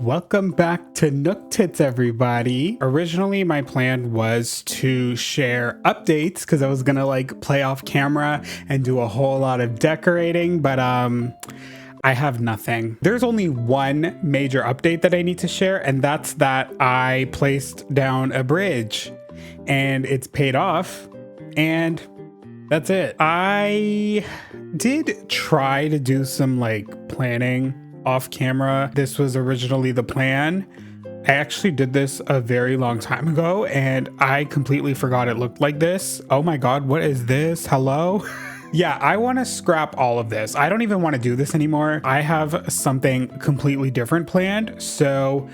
Welcome back to Nook Tits, everybody. Originally, my plan was to share updates because I was gonna play off camera and do a whole lot of decorating, but I have nothing. There's only one major update that I need to share, and that's that I placed down a bridge and it's paid off, and that's it. I did try to do some planning off camera. This was originally the plan. I actually did this a very long time ago and I completely forgot it looked like this. Oh my god, what is this? Hello? Yeah, I want to scrap all of this. I don't even want to do this anymore. I have something completely different planned, so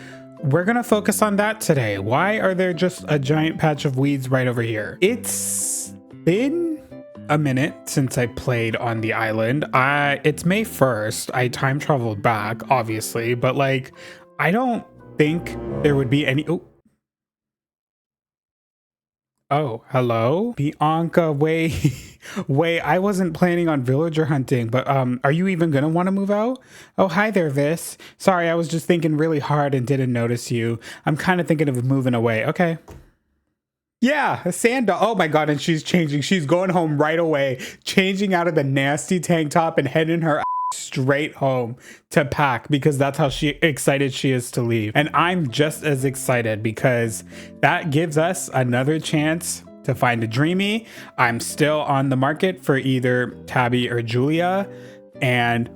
we're gonna focus on that today. Why are there just a giant patch of weeds right over here? It's been a minute since I played on the island. It's May 1st. I time traveled back, obviously, but I don't think there would be any. Oh, hello? Bianca, wait, I wasn't planning on villager hunting, but are you even gonna want to move out? Oh, hi there, Vis. Sorry, I was just thinking really hard and didn't notice you. I'm kind of thinking of moving away. Okay. Yeah, Sanda. Oh my god, and she's changing. She's going home right away, changing out of the nasty tank top and heading her straight home to pack because that's how excited she is to leave. And I'm just as excited because that gives us another chance to find a dreamy. I'm still on the market for either Tabby or Julia, and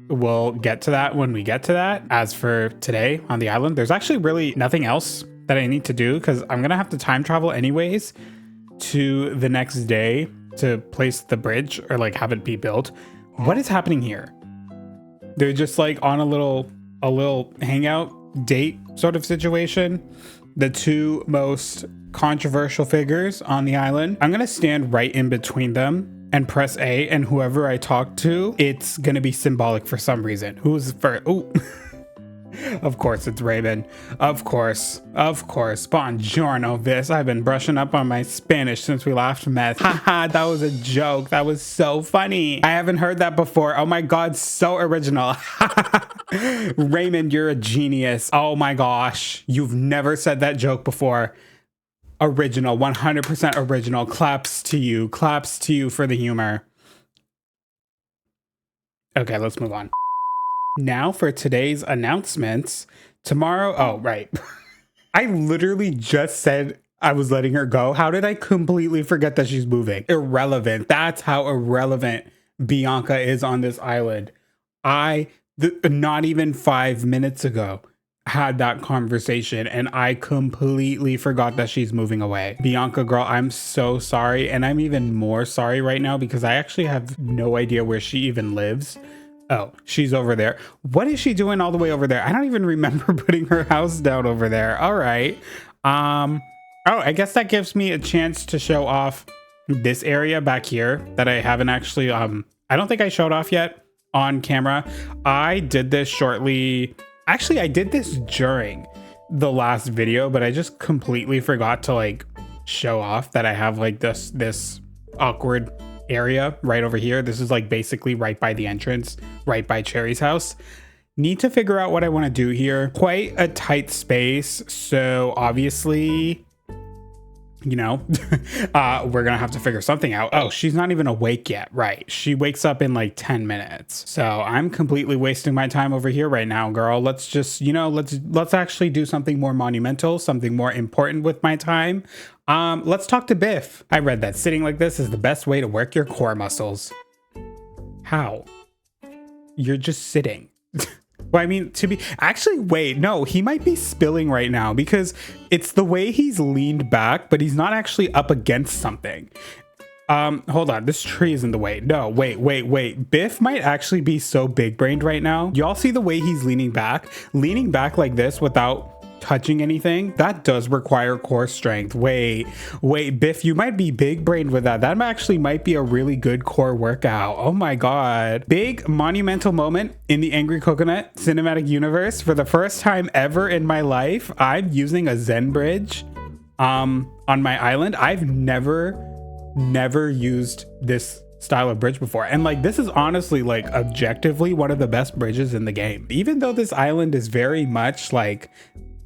we'll get to that when we get to that. As for today on the island, there's actually really nothing else that I need to do because I'm gonna have to time travel anyways to the next day to place the bridge or have it be built. What is happening here? They're just on a little hangout date sort of situation. The two most controversial figures on the island. I'm gonna stand right in between them and press A, and whoever I talk to, it's gonna be symbolic for some reason. Who's first? Oh. Of course, it's Raven. Of course. Buongiorno, Vis. I've been brushing up on my Spanish since we last met. Haha, that was a joke. That was so funny. I haven't heard that before. Oh my god, so original. Raymond, you're a genius. Oh my gosh. You've never said that joke before. Original, 100% original. Claps to you. Claps to you for the humor. Okay, let's move on. Now for today's announcements. Tomorrow, oh, right. I literally just said I was letting her go. How did I completely forget that she's moving? Irrelevant. That's how irrelevant Bianca is on this island. Not even 5 minutes ago, had that conversation and I completely forgot that she's moving away. Bianca, girl, I'm so sorry. And I'm even more sorry right now because I actually have no idea where she even lives. Oh, she's over there. What is she doing all the way over there? I don't even remember putting her house down over there. All right. Oh, I guess that gives me a chance to show off this area back here that I haven't actually, I don't think I showed off yet on camera. I did this shortly. Actually, I did this during the last video, but I just completely forgot to show off that I have this awkward area right over here. This is basically right by the entrance, right by Cherry's house. Need to figure out what I want to do here. Quite a tight space, so obviously we're gonna have to figure something out. Oh, she's not even awake yet. Right, she wakes up in 10 minutes, so I'm completely wasting my time over here right now, girl. Let's just let's actually do something more monumental, something more important with my time. Let's talk to Biff. I read that sitting like this is the best way to work your core muscles. How? You're just sitting. Well, I mean, actually, wait, no, he might be spilling right now because it's the way he's leaned back, but he's not actually up against something. Hold on, this tree is in the way. No, wait. Biff might actually be so big-brained right now. Y'all see the way he's leaning back like this without touching anything? That does require core strength. Wait, Biff, you might be big brained with that. That actually might be a really good core workout. Oh my god. Big monumental moment in the Angry Coconut cinematic universe. For the first time ever in my life, I'm using a Zen bridge on my island. I've never used this style of bridge before. And like, this is honestly like objectively one of the best bridges in the game. Even though this island is very much like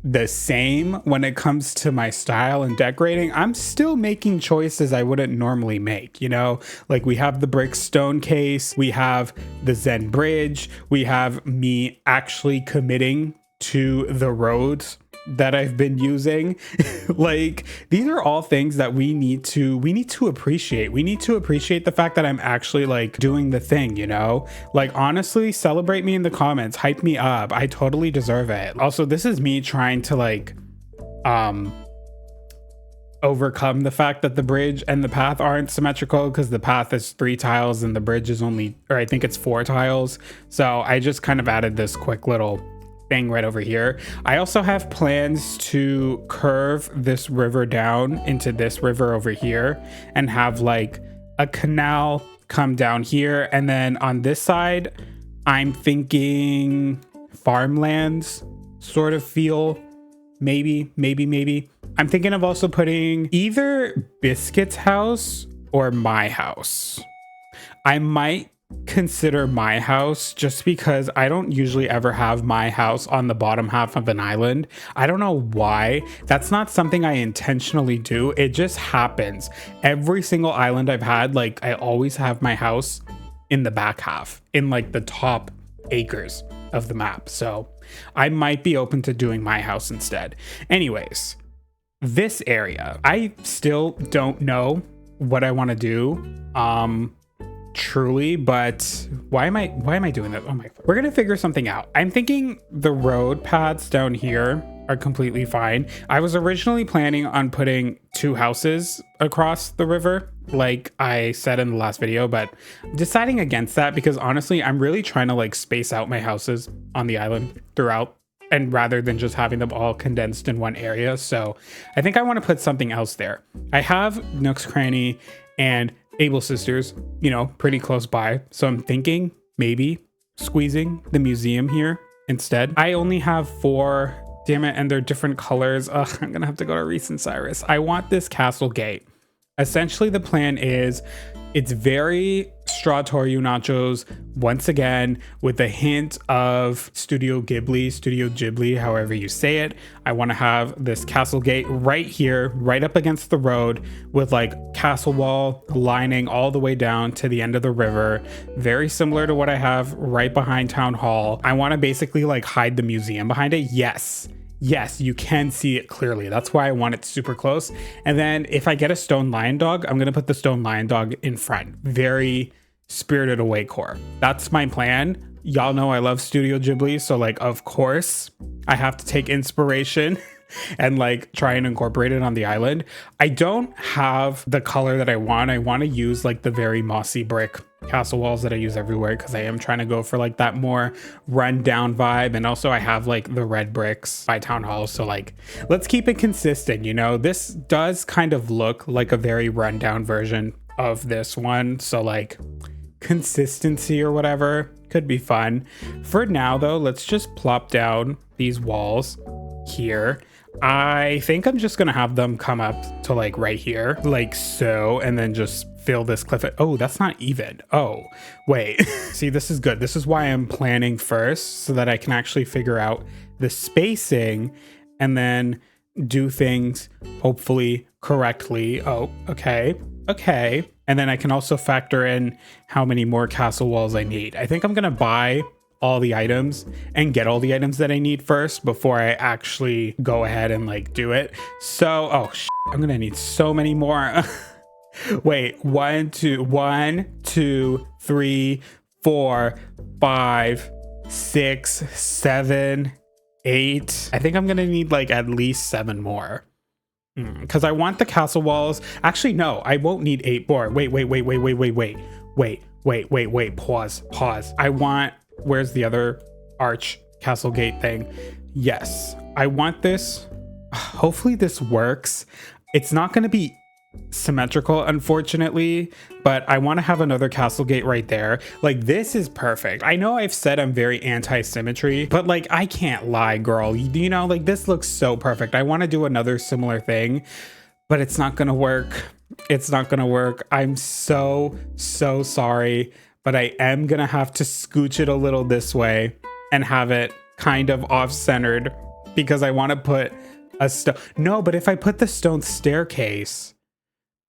the same when it comes to my style and decorating, I'm still making choices I wouldn't normally make, you know? Like, we have the brick stone case, we have the Zen bridge, we have me actually committing to the roads that I've been using. Like, these are all things that we need to appreciate. We need to appreciate the fact that I'm actually like doing the thing, you know? Like, honestly, celebrate me in the comments, hype me up. I totally deserve it. Also, this is me trying to like overcome the fact that the bridge and the path aren't symmetrical, because the path is 3 tiles and the bridge is only, or I think it's 4 tiles. So I just kind of added this quick little thing right over here. I also have plans to curve this river down into this river over here and have like a canal come down here. And then on this side, I'm thinking farmlands sort of feel. Maybe. I'm thinking of also putting either Biscuit's house or my house. I might consider my house just because I don't usually ever have my house on the bottom half of an island. I don't know why. That's not something I intentionally do. It just happens. Every single island I've had, like, I always have my house in the back half, in like the top acres of the map. So I might be open to doing my house instead. Anyways, this area, I still don't know what I want to do. Truly, but why am I doing that? Oh my, we're gonna figure something out. I'm thinking the road paths down here are completely fine. I was originally planning on putting 2 houses across the river, like I said in the last video, but deciding against that because honestly, I'm really trying to like space out my houses on the island throughout, and rather than just having them all condensed in one area. So I think I want to put something else there. I have Nook's Cranny and Able Sisters, you know, pretty close by. So I'm thinking maybe squeezing the museum here instead. I only have 4, damn it, and they're different colors. Ugh, I'm gonna have to go to Reese and Cyrus. I want this castle gate. Essentially, the plan is it's very Straw Toryu Nachos, once again, with a hint of Studio Ghibli, however you say it. I want to have this castle gate right here, right up against the road, with like castle wall lining all the way down to the end of the river. Very similar to what I have right behind Town Hall. I want to basically like hide the museum behind it. Yes, you can see it clearly. That's why I want it super close. And then if I get a stone lion dog, I'm going to put the stone lion dog in front. Very Spirited Away core. That's my plan. Y'all know I love Studio Ghibli. So like, of course, I have to take inspiration and like try and incorporate it on the island. I don't have the color that I want. I want to use like the very mossy brick castle walls that I use everywhere, because I am trying to go for like that more run down vibe. And also I have like the red bricks by Town Hall. So like, let's keep it consistent. You know, this does kind of look like a very rundown version of this one. So like consistency or whatever could be fun. For now though, let's just plop down these walls here. I think I'm just gonna have them come up to like right here, like so, and then just fill this cliff. Oh, that's not even. Oh, wait. See, this is good. This is why I'm planning first, so that I can actually figure out the spacing and then do things hopefully correctly. Oh, okay. And then I can also factor in how many more castle walls I need. I think I'm gonna buy all the items and get all the items that I need first before I actually go ahead and like do it. So, oh, I'm gonna need so many more. Wait, 1, 2, 3, 4, 5, 6, 7, 8. I think I'm gonna need like at least 7 more. Because I want the castle walls. Actually, no, I won't need 8 more. Wait. Pause. I want, where's the other arch castle gate thing? Yes, I want this. Hopefully this works. It's not going to be symmetrical, unfortunately, but I want to have another castle gate right there. Like, this is perfect. I know I've said I'm very anti-symmetry, but like, I can't lie, girl. You know, like, this looks so perfect. I want to do another similar thing, but it's not gonna work. It's not gonna work. I'm so sorry, but I am gonna have to scooch it a little this way and have it kind of off-centered because I want to put a stone. No, but if I put the stone staircase,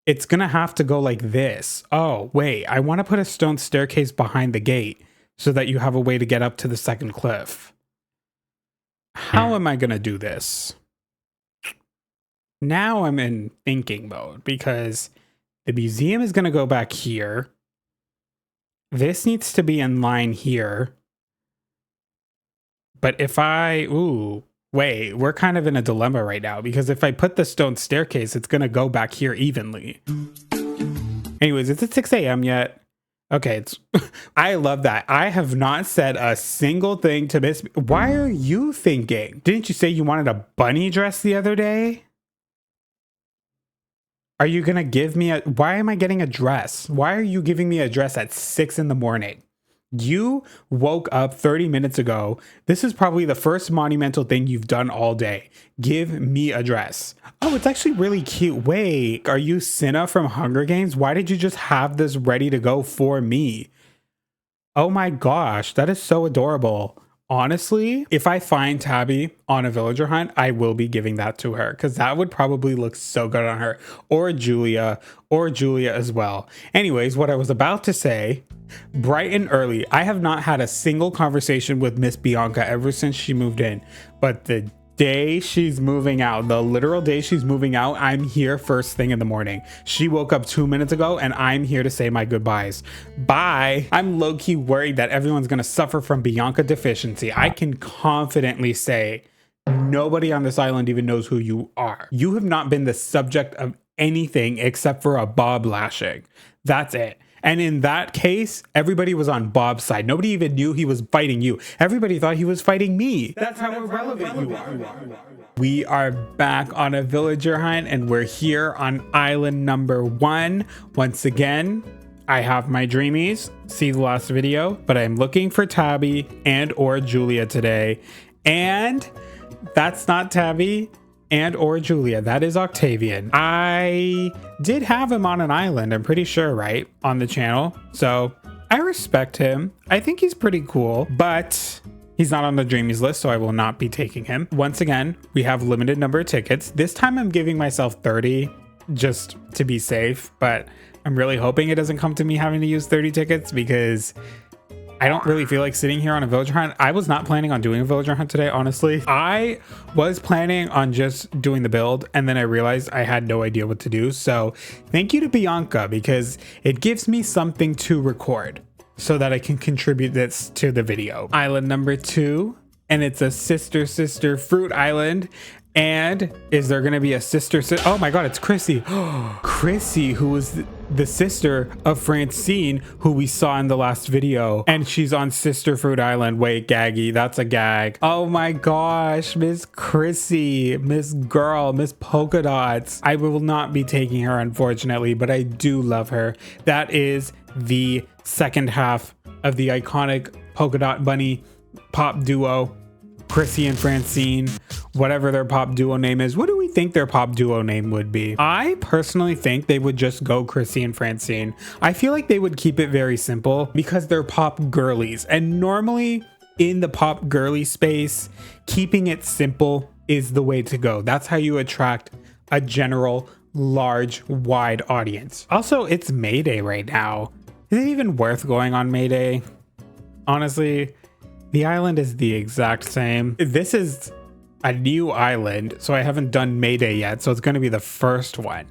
it's gonna have to go like this. Oh, wait, I want to put a stone staircase behind the gate so that you have a way to get up to the second cliff. How am I gonna do this? Now I'm in thinking mode because the museum is gonna go back here. This needs to be in line here. But if wait, we're kind of in a dilemma right now because if I put the stone staircase, it's gonna go back here evenly. Anyways, is it 6 a.m. yet? Okay, I love that. I have not said a single thing to Miss. Why are you thinking? Didn't you say you wanted a bunny dress the other day? Are you gonna give me why am I getting a dress? Why are you giving me a dress at 6 in the morning? You woke up 30 minutes ago. This is probably the first monumental thing you've done all day. Give me a dress. Oh, it's actually really cute. Wait, are you Cinna from Hunger Games? Why did you just have this ready to go for me? Oh my gosh, that is so adorable. Honestly, if I find Tabby on a villager hunt, I will be giving that to her because that would probably look so good on her, or Julia as well. Anyways, what I was about to say, bright and early, I have not had a single conversation with Miss Bianca ever since she moved in, but the day she's moving out, the literal day she's moving out, I'm here first thing in the morning. She woke up 2 minutes ago and I'm here to say my goodbyes. Bye. I'm low-key worried that everyone's gonna suffer from Bianca deficiency. I can confidently say nobody on this island even knows who you are. You have not been the subject of anything except for a Bob lashing. That's it. And in that case, everybody was on Bob's side. Nobody even knew he was fighting you. Everybody thought he was fighting me. That's how irrelevant you are. We are back on a villager hunt and we're here on island number 1. Once again, I have my dreamies. See the last video, but I'm looking for Tabby and or Julia today. And that's not Tabby and or Julia, that is Octavian. I did have him on an island, I'm pretty sure, right? On the channel. So I respect him. I think he's pretty cool, but he's not on the Dreamies list, so I will not be taking him. Once again, we have limited number of tickets. This time I'm giving myself 30 just to be safe, but I'm really hoping it doesn't come to me having to use 30 tickets because I don't really feel like sitting here on a villager hunt. I was not planning on doing a villager hunt today, honestly. I was planning on just doing the build and then I realized I had no idea what to do. So thank you to Bianca because it gives me something to record so that I can contribute this to the video. Island number 2, and it's a sister fruit island. And is there gonna be a sister? Oh my God, it's Chrissy. Chrissy, who was the sister of Francine, who we saw in the last video. And she's on Sister Fruit Island. Wait, gaggy, that's a gag. Oh my gosh, Miss Chrissy, Miss Girl, Miss Polka Dots. I will not be taking her, unfortunately, but I do love her. That is the second half of the iconic polka dot bunny pop duo, Chrissy and Francine, whatever their pop duo name is. What do we think their pop duo name would be? I personally think they would just go Chrissy and Francine. I feel like they would keep it very simple because they're pop girlies. And normally in the pop girly space, keeping it simple is the way to go. That's how you attract a general, large, wide audience. Also, it's May Day right now. Is it even worth going on May Day? Honestly, the island is the exact same. This is a new island, so I haven't done May Day yet, so it's going to be the first one.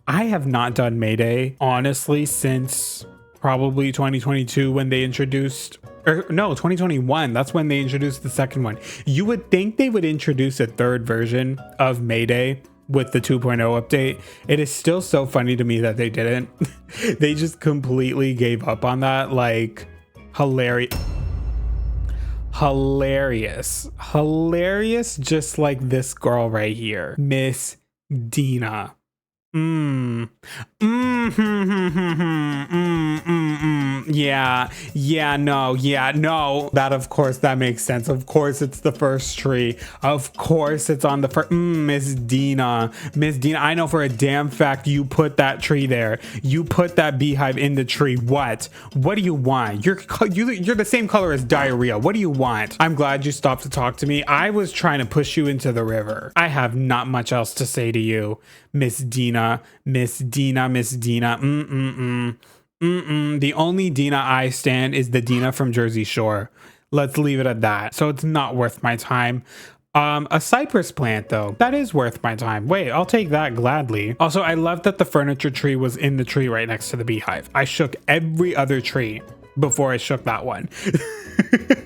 I have not done May Day, honestly, since probably 2022 when they introduced, or no, 2021, that's when they introduced the second one. You would think they would introduce a third version of May Day with the 2.0 update. It is still so funny to me that they didn't. They just completely gave up on that. Like, hilarious, just like this girl right here, Miss Dina. Mm. Mm, hmm, hmm, hmm, hmm, Yeah, yeah, no. That, of course, that makes sense. Of course, it's the first tree. Of course, it's on the first. Miss Dina. Miss Dina, I know for a damn fact you put that tree there. You put that beehive in the tree. What? What do you want? You're the same color as diarrhea. What do you want? I'm glad you stopped to talk to me. I was trying to push you into the river. I have not much else to say to you, Miss Dina. Miss Dina, Miss Dina. The only Dina I stand is the Dina from Jersey Shore. Let's leave it at that. So it's not worth my time. A cypress plant, though, that is worth my time. Wait, I'll take that gladly. Also, I love that the furniture tree was in the tree right next to the beehive. I shook every other tree before I shook that one.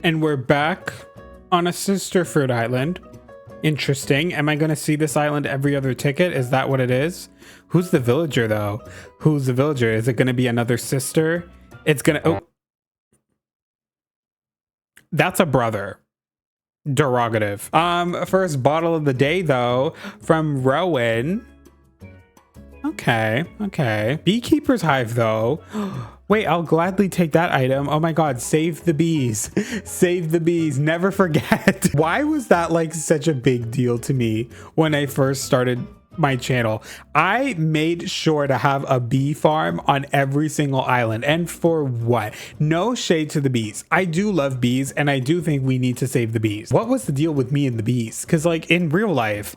And we're back on a sister fruit island. Interesting. Am I going to see this island every other ticket? Is that what it is? Who's the villager, though? Who's the villager? Is it going to be another sister? It's going to... Oh. That's a brother. Derogative. First bottle of the day, though, from Rowan. Okay. Beekeeper's hive, though. Wait, I'll gladly take that item. Oh my god, save the bees. Save the bees. Never forget. Why was that like such a big deal to me when I first started my channel? I made sure to have a bee farm on every single island. And for what? No shade to the bees. I do love bees and I do think we need to save the bees. What was the deal with me and the bees? Because like in real life,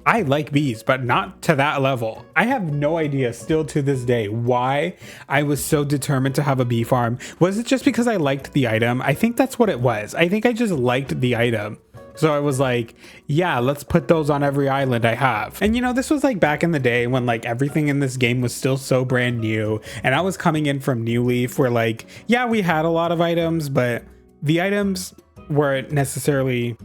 I like bees, but not to that level. I have no idea still to this day why I was so determined to have a bee farm. Was it just because I liked the item? I think that's what it was. I think I just liked the item. So I was like, yeah, let's put those on every island I have. And you know, this was like back in the day when like everything in this game was still so brand new. And I was coming in from New Leaf where like, yeah, we had a lot of items, but the items weren't necessarily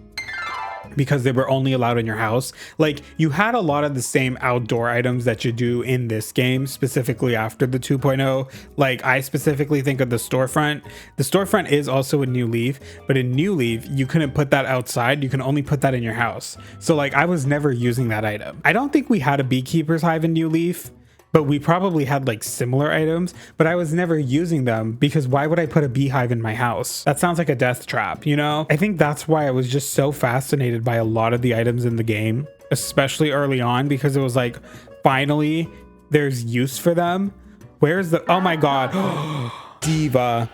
because they were only allowed in your house. Like you had a lot of the same outdoor items that you do in this game, specifically after the 2.0. Like I specifically think of the storefront. The storefront is also in New Leaf, but in New Leaf, you couldn't put that outside. You can only put that in your house. So like I was never using that item. I don't think we had a beekeeper's hive in New Leaf, but we probably had like similar items, but I was never using them because why would I put a beehive in my house? That sounds like a death trap, you know? I think that's why I was just so fascinated by a lot of the items in the game, especially early on, because it was like, finally, there's use for them. Where's the, oh my God, Diva.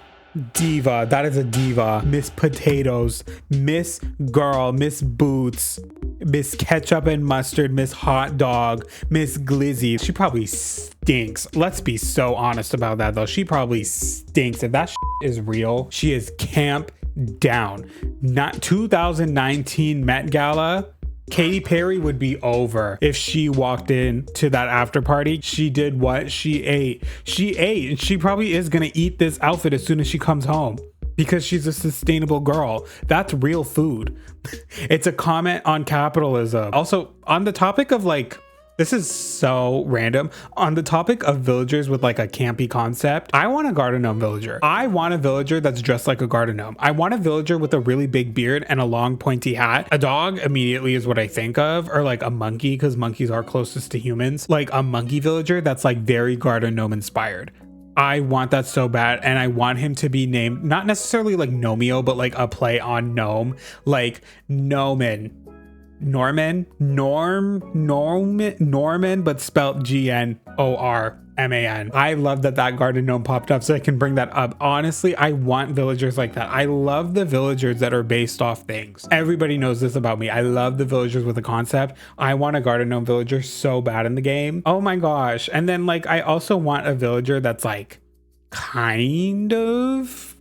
Diva, that is a diva. Miss Potatoes, Miss Girl, Miss Boots, Miss Ketchup and Mustard, Miss Hot Dog, Miss Glizzy. She probably stinks. Let's be so honest about that though. She probably stinks. If that is real, she is camp down. Not 2019 Met Gala. Katy Perry would be over if she walked in to that after party. She did what? She ate. She ate, and she probably is gonna eat this outfit as soon as she comes home because she's a sustainable girl. That's real food. It's a comment on capitalism. Also, on the topic of like, this is so random. On the topic of villagers with like a campy concept, I want a garden gnome villager. I want a villager that's dressed like a garden gnome. I want a villager with a really big beard and a long pointy hat. A dog immediately is what I think of, or like a monkey because monkeys are closest to humans. Like a monkey villager that's like very garden gnome inspired. I want that so bad, and I want him to be named not necessarily like Nomeo, but like a play on gnome, like Gnomon. Norman, but spelled Gnorman. I love that that garden gnome popped up, so I can bring that up. Honestly, I want villagers like that. I love the villagers that are based off things. Everybody knows this about me. I love the villagers with a concept. I want a garden gnome villager so bad in the game. Oh my gosh. And then like, I also want a villager that's like kind of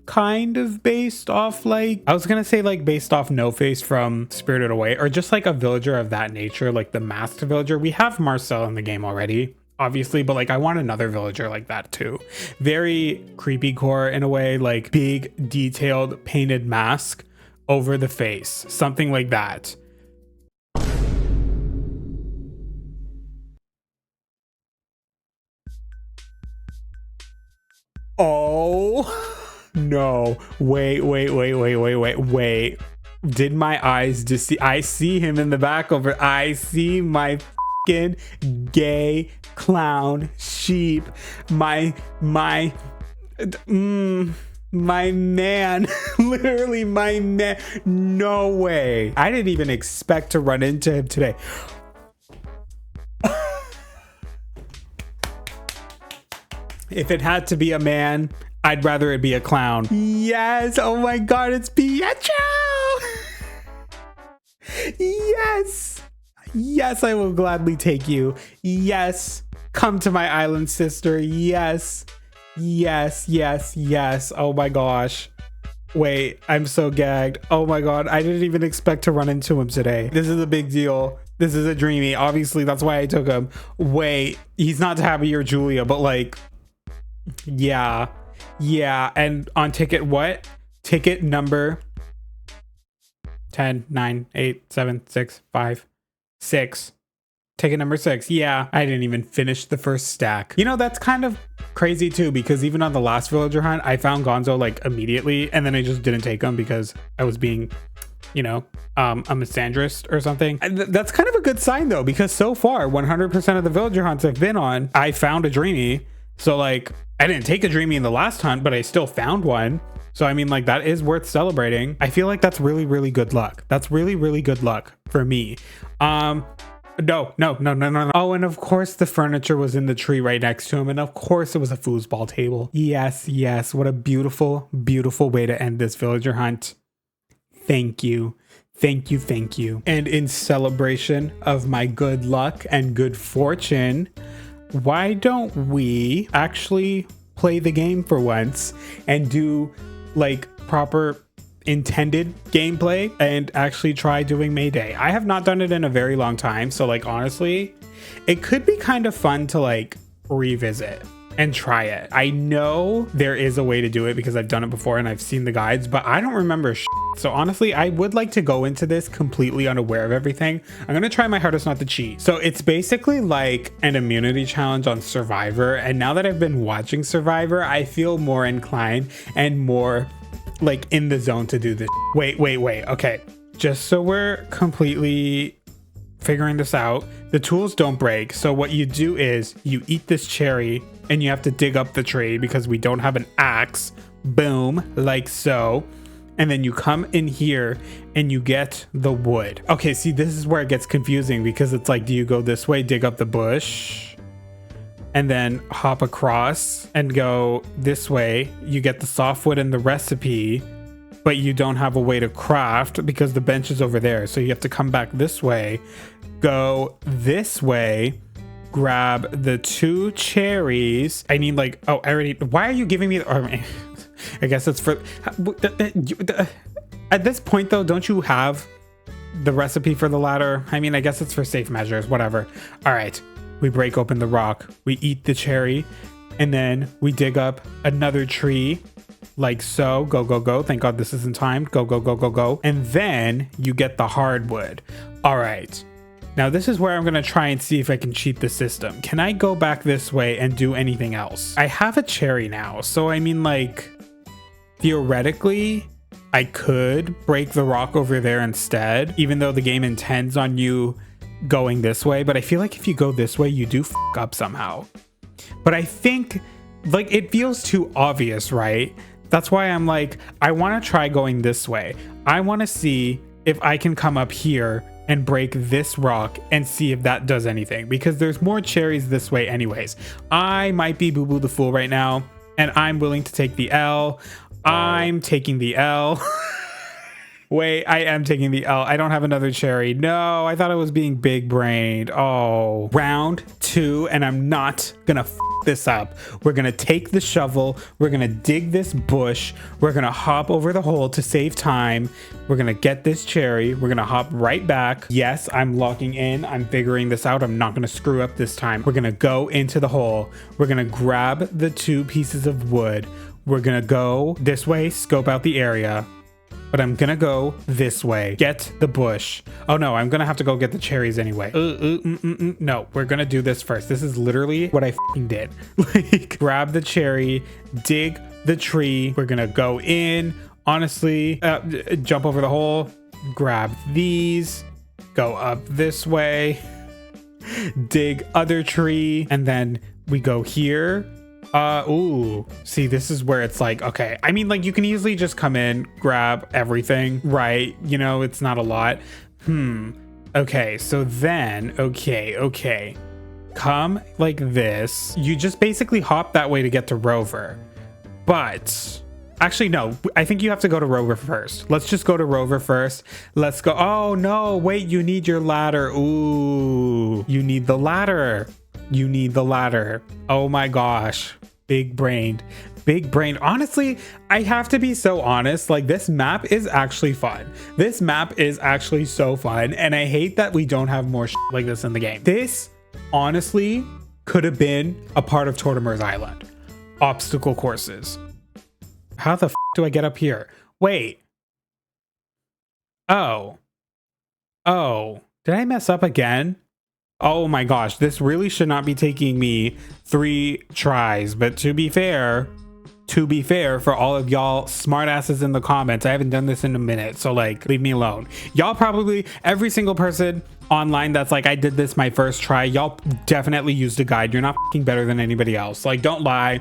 based off like, I was gonna say like based off No Face from Spirited Away, or just like a villager of that nature, like the masked villager. We have Marcel in the game already, obviously, but like I want another villager like that too. Very creepy core in a way, like big detailed painted mask over the face, something like that. Oh no, wait. Did my eyes just see? I see him in the back over. I see my fucking gay clown sheep. My man. Literally my man. No way. I didn't even expect to run into him today. If it had to be a man, I'd rather it be a clown. Yes. Oh my God, it's Pietro. Yes. Yes, I will gladly take you. Yes. Come to my island, sister. Yes. Yes, yes, yes. Oh my gosh. Wait, I'm so gagged. Oh my God, I didn't even expect to run into him today. This is a big deal. This is a dreamy. Obviously, that's why I took him. Wait, he's not Tabby or Julia, but like, yeah. Yeah, and on ticket what? Ticket number 10, 9, 8, 7, 6, 5, 6. Ticket number 6. Yeah, I didn't even finish the first stack. You know, that's kind of crazy too, because even on the last villager hunt, I found Gonzo like immediately, and then I just didn't take him because I was being, you know, a misandrist or something. That's kind of a good sign though, because so far, 100% of the villager hunts I've been on, I found a dreamy. So like, I didn't take a dreamy in the last hunt, but I still found one. So I mean, like, that is worth celebrating. I feel like that's really, really good luck. That's really, really good luck for me. No. Oh, and of course the furniture was in the tree right next to him. And of course it was a foosball table. Yes, yes. What a beautiful, beautiful way to end this villager hunt. Thank you. Thank you, thank you. And in celebration of my good luck and good fortune, why don't we actually play the game for once and do like proper intended gameplay and actually try doing Mayday. I have not done it in a very long time, so like honestly, it could be kind of fun to like revisit and try it. I know there is a way to do it because I've done it before and I've seen the guides, but I don't remember shit. So honestly, I would like to go into this completely unaware of everything. I'm gonna try my hardest not to cheat. So it's basically like an immunity challenge on Survivor, and now that I've been watching Survivor, I feel more inclined and more like in the zone to do this. Wait. Okay, just so we're completely figuring this out, the tools don't break. So what you do is you eat this cherry and you have to dig up the tree because we don't have an axe. Boom, like so. And then you come in here and you get the wood. Okay, see, this is where it gets confusing because it's like, do you go this way, dig up the bush, and then hop across and go this way? You get the softwood and the recipe, but you don't have a way to craft because the bench is over there. So you have to come back this way, go this way, grab the 2 cherries. I need like, oh, I already, why are you giving me the, I guess it's for, at this point though, don't you have the recipe for the ladder? I mean, I guess it's for safe measures, whatever. All right, we break open the rock, we eat the cherry, and then we dig up another tree like so. Go, go, go. Thank God this isn't timed. Go, go, go, go, go. And then you get the hardwood. All right. Now this is where I'm going to try and see if I can cheat the system. Can I go back this way and do anything else? I have a cherry now. So I mean, like, theoretically, I could break the rock over there instead, even though the game intends on you going this way. But I feel like if you go this way, you do f up somehow. But I think, like, it feels too obvious, right? That's why I'm like, I want to try going this way. I want to see if I can come up here and break this rock and see if that does anything, because there's more cherries this way anyways. I might be Boo Boo the Fool right now, and I'm willing to take the L. I'm taking the L. Wait, I am taking the L. I don't have another cherry. No, I thought I was being big brained. Oh, round 2, and I'm not gonna f this up. We're gonna take the shovel. We're gonna dig this bush. We're gonna hop over the hole to save time. We're gonna get this cherry. We're gonna hop right back. Yes, I'm locking in. I'm figuring this out. I'm not gonna screw up this time. We're gonna go into the hole. We're gonna grab the 2 pieces of wood. We're gonna go this way, scope out the area. But I'm gonna go this way, get the bush. Oh no, I'm gonna have to go get the cherries anyway. No, we're gonna do this first. This is literally what I f***ing did. Like, grab the cherry, dig the tree. We're gonna go in, honestly, jump over the hole, grab these, go up this way. dig other tree, and then we go here. Ooh, see, this is where it's like, okay, I mean, like, you can easily just come in, grab everything, right? You know, it's not a lot. Okay, so then, okay. Come like this. You just basically hop that way to get to Rover. But actually, no, I think you have to go to Rover first. Let's just go to Rover first. Let's go. Oh, no, wait, you need your ladder. Ooh, you need the ladder. You need the ladder. Oh my gosh. Big brained. Honestly, I have to be so honest. Like, this map is actually fun. This map is actually so fun. And I hate that we don't have more shit like this in the game. This honestly could have been a part of Tortimer's Island. Obstacle courses. How the f do I get up here? Wait. Oh, did I mess up again? Oh my gosh, this really should not be taking me 3 tries, but to be fair, for all of y'all smartasses in the comments, I haven't done this in a minute, so like, leave me alone. Y'all probably, every single person online that's like, I did this my first try, y'all definitely used a guide. You're not f***ing better than anybody else. Like, don't lie.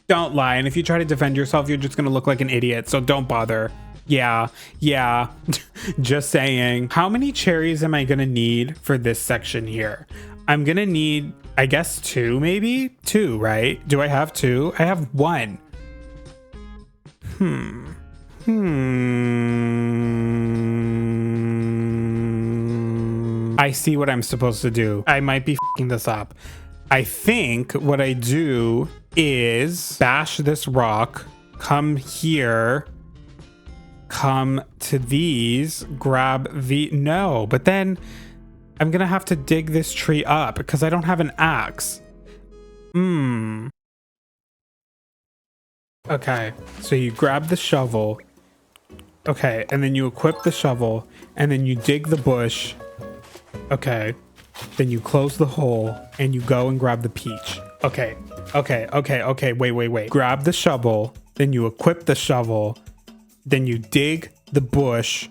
And if you try to defend yourself, you're just gonna look like an idiot, so don't bother. Yeah. Just saying. How many cherries am I gonna need for this section here? I'm gonna need, I guess, 2, maybe? 2, right? Do I have 2? I have 1. I see what I'm supposed to do. I might be f***ing this up. I think what I do is bash this rock, come here, come to these, grab the, no, but then I'm gonna have to dig this tree up because I don't have an axe. Okay, so you grab the shovel. Okay, and then you equip the shovel, and then you dig the bush. Okay, then you close the hole, and you go and grab the peach. Okay, wait. Grab the shovel, then you equip the shovel, then you dig the bush,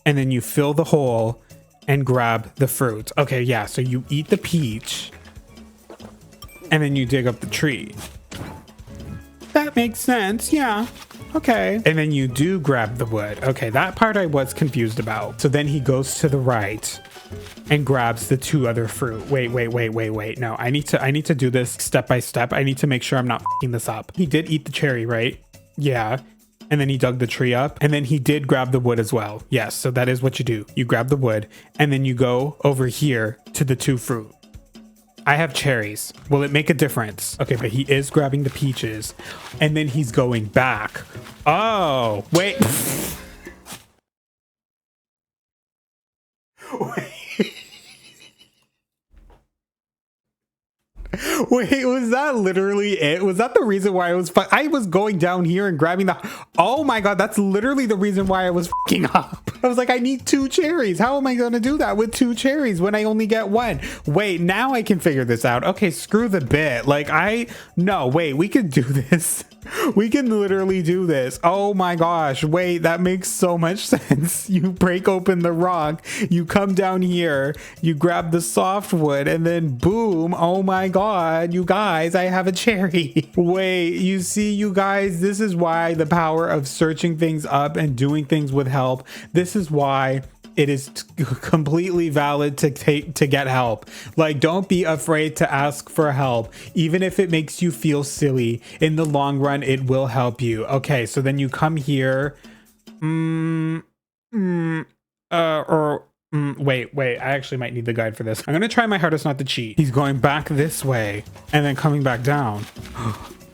and then you fill the hole and grab the fruit. Okay, yeah, so you eat the peach, and then you dig up the tree. That makes sense, yeah. Okay. And then you do grab the wood. Okay, that part I was confused about. So then he goes to the right and grabs the 2 other fruit. Wait. No, I need to do this step by step. I need to make sure I'm not f***ing this up. He did eat the cherry, right? Yeah. And then he dug the tree up, and then he did grab the wood as well. Yes, so that is what you do. You grab the wood, and then you go over here to the 2 fruit. I have cherries. Will it make a difference? Okay, but he is grabbing the peaches, and then he's going back. Oh, wait. Wait, was that literally it? Was that the reason why I was going down here and grabbing the, oh my god, that's literally the reason why I was fucking up. I was like, I need 2 cherries. How am I going to do that with 2 cherries when I only get 1? Wait, now I can figure this out. Okay, screw the bit. Like, no, wait, we could do this. We can literally do this. Oh my gosh, wait, that makes so much sense. You break open the rock, you come down here, you grab the softwood, and then boom, oh my god, you guys, I have a cherry. Wait, you see, you guys, this is why the power of searching things up and doing things with help, this is why it is completely valid to get help. Like, don't be afraid to ask for help, even if it makes you feel silly. In the long run, it will help you. Okay, so then you come here. Wait, I actually might need the guide for this. I'm gonna try my hardest not to cheat. He's going back this way and then coming back down.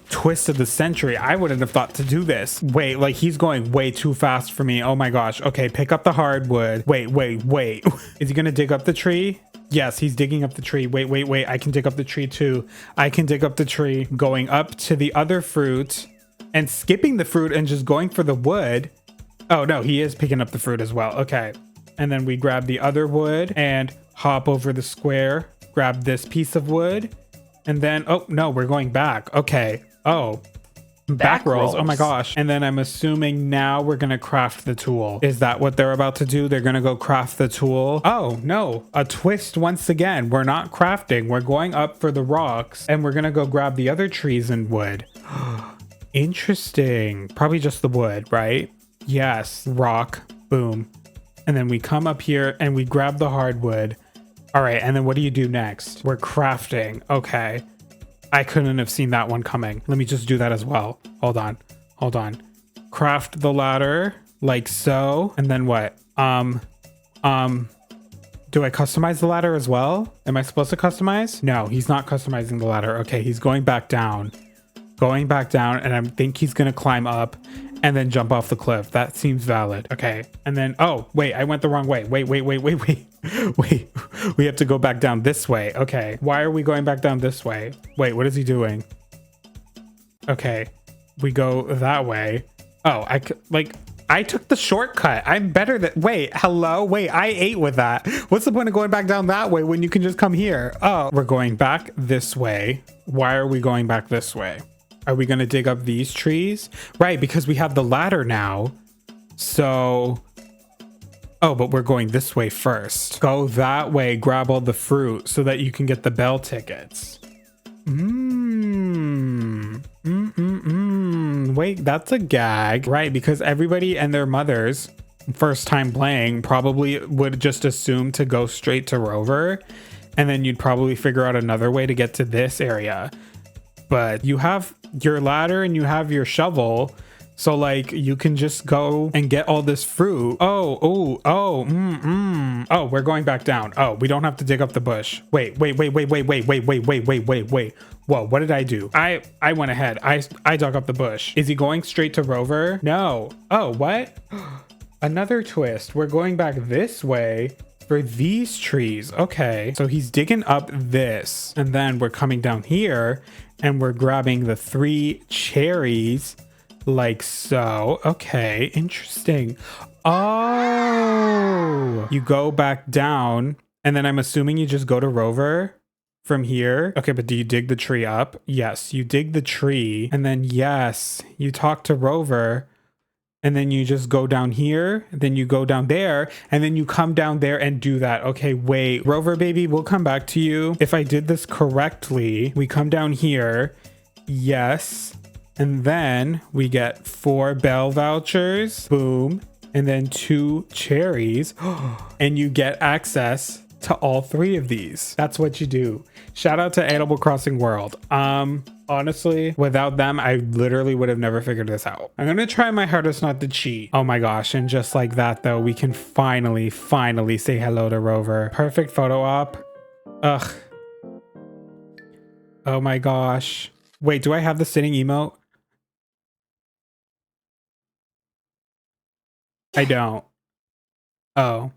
Twist of the century. I wouldn't have thought to do this. Wait, like, he's going way too fast for me. Oh my gosh. Okay, pick up the hardwood. Wait. Is he gonna dig up the tree? Yes, he's digging up the tree. Wait. I can dig up the tree too. I can dig up the tree. Going up to the other fruit and skipping the fruit and just going for the wood. Oh no, he is picking up the fruit as well. Okay. And then we grab the other wood and hop over the square. Grab this piece of wood. And then, oh no, we're going back. Okay. Oh, Back rolls. Oh my gosh. And then I'm assuming now we're gonna craft the tool. Is that what they're about to do? They're gonna go craft the tool. Oh no, a twist once again. We're not crafting. We're going up for the rocks and we're gonna go grab the other trees and wood. Interesting. Probably just the wood, right? Yes. Rock. Boom. And then we come up here and we grab the hardwood. All right. And then what do you do next? We're crafting. Okay. I couldn't have seen that one coming. Let me just do that as well. Hold on. Hold on. Craft the ladder like so. And then what? Do I customize the ladder as well? Am I supposed to customize? No, he's not customizing the ladder. Okay, he's going back down. Going back down, and I think he's gonna climb up and then jump off the cliff. That seems valid. Okay, and then, oh, wait, I went the wrong way. Wait. Wait, we have to go back down this way. Okay, why are we going back down this way? Wait, what is he doing? Okay, we go that way. Oh, I took the shortcut. I'm better than, wait, hello? Wait, I ate with that. What's the point of going back down that way when you can just come here? Oh, we're going back this way. Why are we going back this way? Are we gonna dig up these trees? Right, because we have the ladder now. So, oh, but we're going this way first. Go that way, grab all the fruit so that you can get the bell tickets. Wait, that's a gag. Right, because everybody and their mothers, first time playing, probably would just assume to go straight to Rover. And then you'd probably figure out another way to get to this area. But you have your ladder and you have your shovel. So like you can just go and get all this fruit. Oh, we're going back down. Oh, we don't have to dig up the bush. Wait. Whoa, what did I do? I went ahead. I dug up the bush. Is he going straight to Rover? No. Oh, what? Another twist. We're going back this way for these trees. Okay. So he's digging up this and then we're coming down here and we're grabbing the 3 cherries. Like so. Okay, interesting. Oh, you go back down and then I'm assuming you just go to Rover from here. Okay, but do you dig the tree up? Yes, you dig the tree and then yes, you talk to Rover and then you just go down here, then you go down there and then you come down there and do that. Okay, wait, Rover baby, we'll come back to you. If I did this correctly, we come down here. Yes. And then we get 4 bell vouchers, boom, and then 2 cherries, and you get access to all 3 of these. That's what you do. Shout out to Animal Crossing World. Honestly, without them, I literally would have never figured this out. I'm gonna try my hardest not to cheat. Oh my gosh, and just like that though, we can finally say hello to Rover. Perfect photo op. Ugh. Oh my gosh. Wait, do I have the sitting emote? I don't. Oh.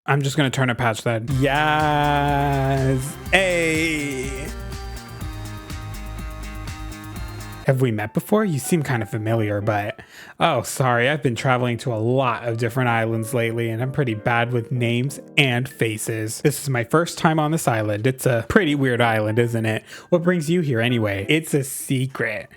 I'm just gonna turn a patch then. Yes. Hey. Have we met before? You seem kind of familiar, but oh, sorry. I've been traveling to a lot of different islands lately, and I'm pretty bad with names and faces. This is my first time on this island. It's a pretty weird island, isn't it? What brings you here anyway? It's a secret.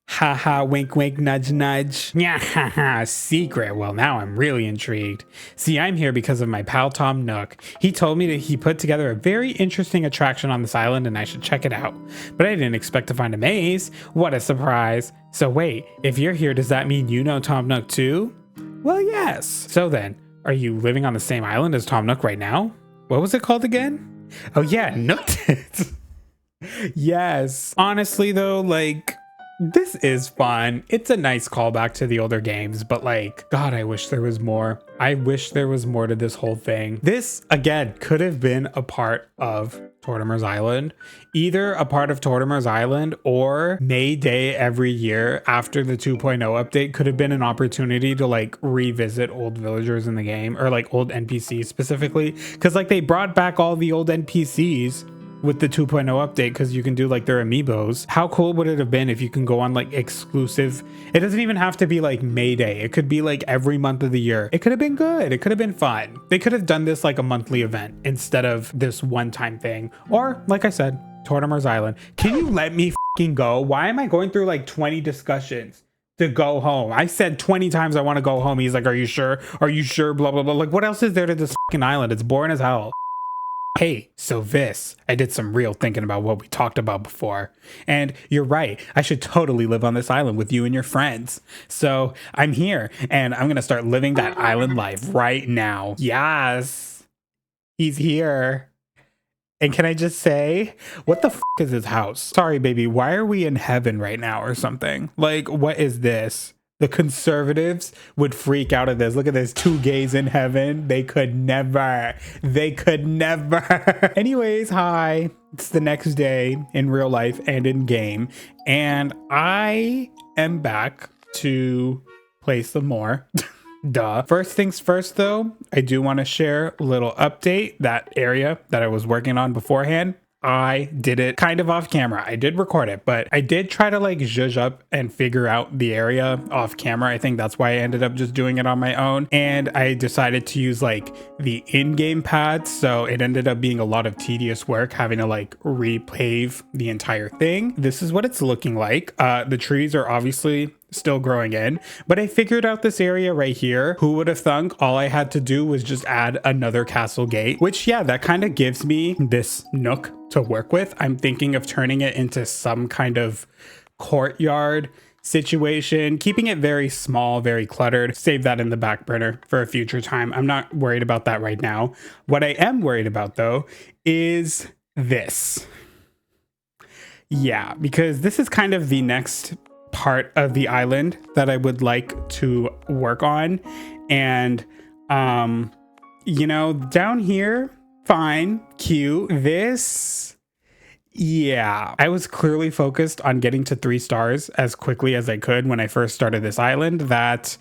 Haha, wink, wink, nudge, nudge. Yeah, haha, secret. Well, now I'm really intrigued. See, I'm here because of my pal Tom Nook. He told me that he put together a very interesting attraction on this island and I should check it out. But I didn't expect to find a maze. What a surprise. So wait, if you're here, does that mean you know Tom Nook too? Well, yes. So then, are you living on the same island as Tom Nook right now? What was it called again? Oh yeah, Nooked. Yes. Honestly though, like, this is fun. It's a nice callback to the older games, but like, God, I wish there was more. I wish there was more to this whole thing. This, again, could have been a part of Tortimer's Island. Either a part of Tortimer's Island or May Day every year after the 2.0 update could have been an opportunity to like revisit old villagers in the game, or like old NPCs specifically. Because like they brought back all the old NPCs with the 2.0 update because you can do like their amiibos. How cool would it have been if you can go on like exclusive? It doesn't even have to be like May Day. It could be like every month of the year. It could have been good. It could have been fun. They could have done this like a monthly event instead of this one-time thing. Or like I said, Tortimer's Island. Can you let me fucking go? Why am I going through like 20 discussions to go home? I said 20 times I want to go home. He's like, are you sure? Are you sure? Blah, blah, blah. Like, what else is there to this fucking island? It's boring as hell. Hey, so I did some real thinking about what we talked about before. And you're right. I should totally live on this island with you and your friends. So I'm here and I'm going to start living that island life right now. Yes, he's here. And can I just say, what the f is his house? Sorry, baby. Why are we in heaven right now or something? Like, what is this? The conservatives would freak out at this. Look at this. 2 gays in heaven. They could never. They could never. Anyways, hi. It's the next day in real life and in game. And I am back to play some more. Duh. First things first, though, I do want to share a little update. That area that I was working on beforehand, I did it kind of off camera. I did record it, but I did try to like zhuzh up and figure out the area off camera. I think that's why I ended up just doing it on my own. And I decided to use like the in-game pads. So it ended up being a lot of tedious work having to like repave the entire thing. This is what it's looking like. The trees are obviously still growing in, but I figured out this area right here. Who would have thunk all I had to do was just add another castle gate, which yeah, that kind of gives me this nook to work with. I'm thinking of turning it into some kind of courtyard situation, keeping it very small, very cluttered. Save that in the back burner for a future time. I'm not worried about that right now. What I am worried about though is this. Yeah, because this is kind of the next part of the island that I would like to work on. And you know, down here, fine, cute. This, yeah, I was clearly focused on getting to 3 stars as quickly as I could when I first started this island, that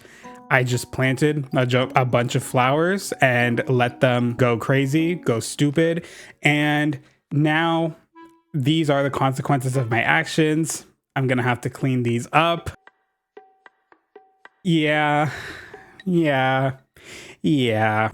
I just planted a bunch of flowers and let them go crazy, go stupid. And now these are the consequences of my actions. I'm gonna have to clean these up. Yeah, we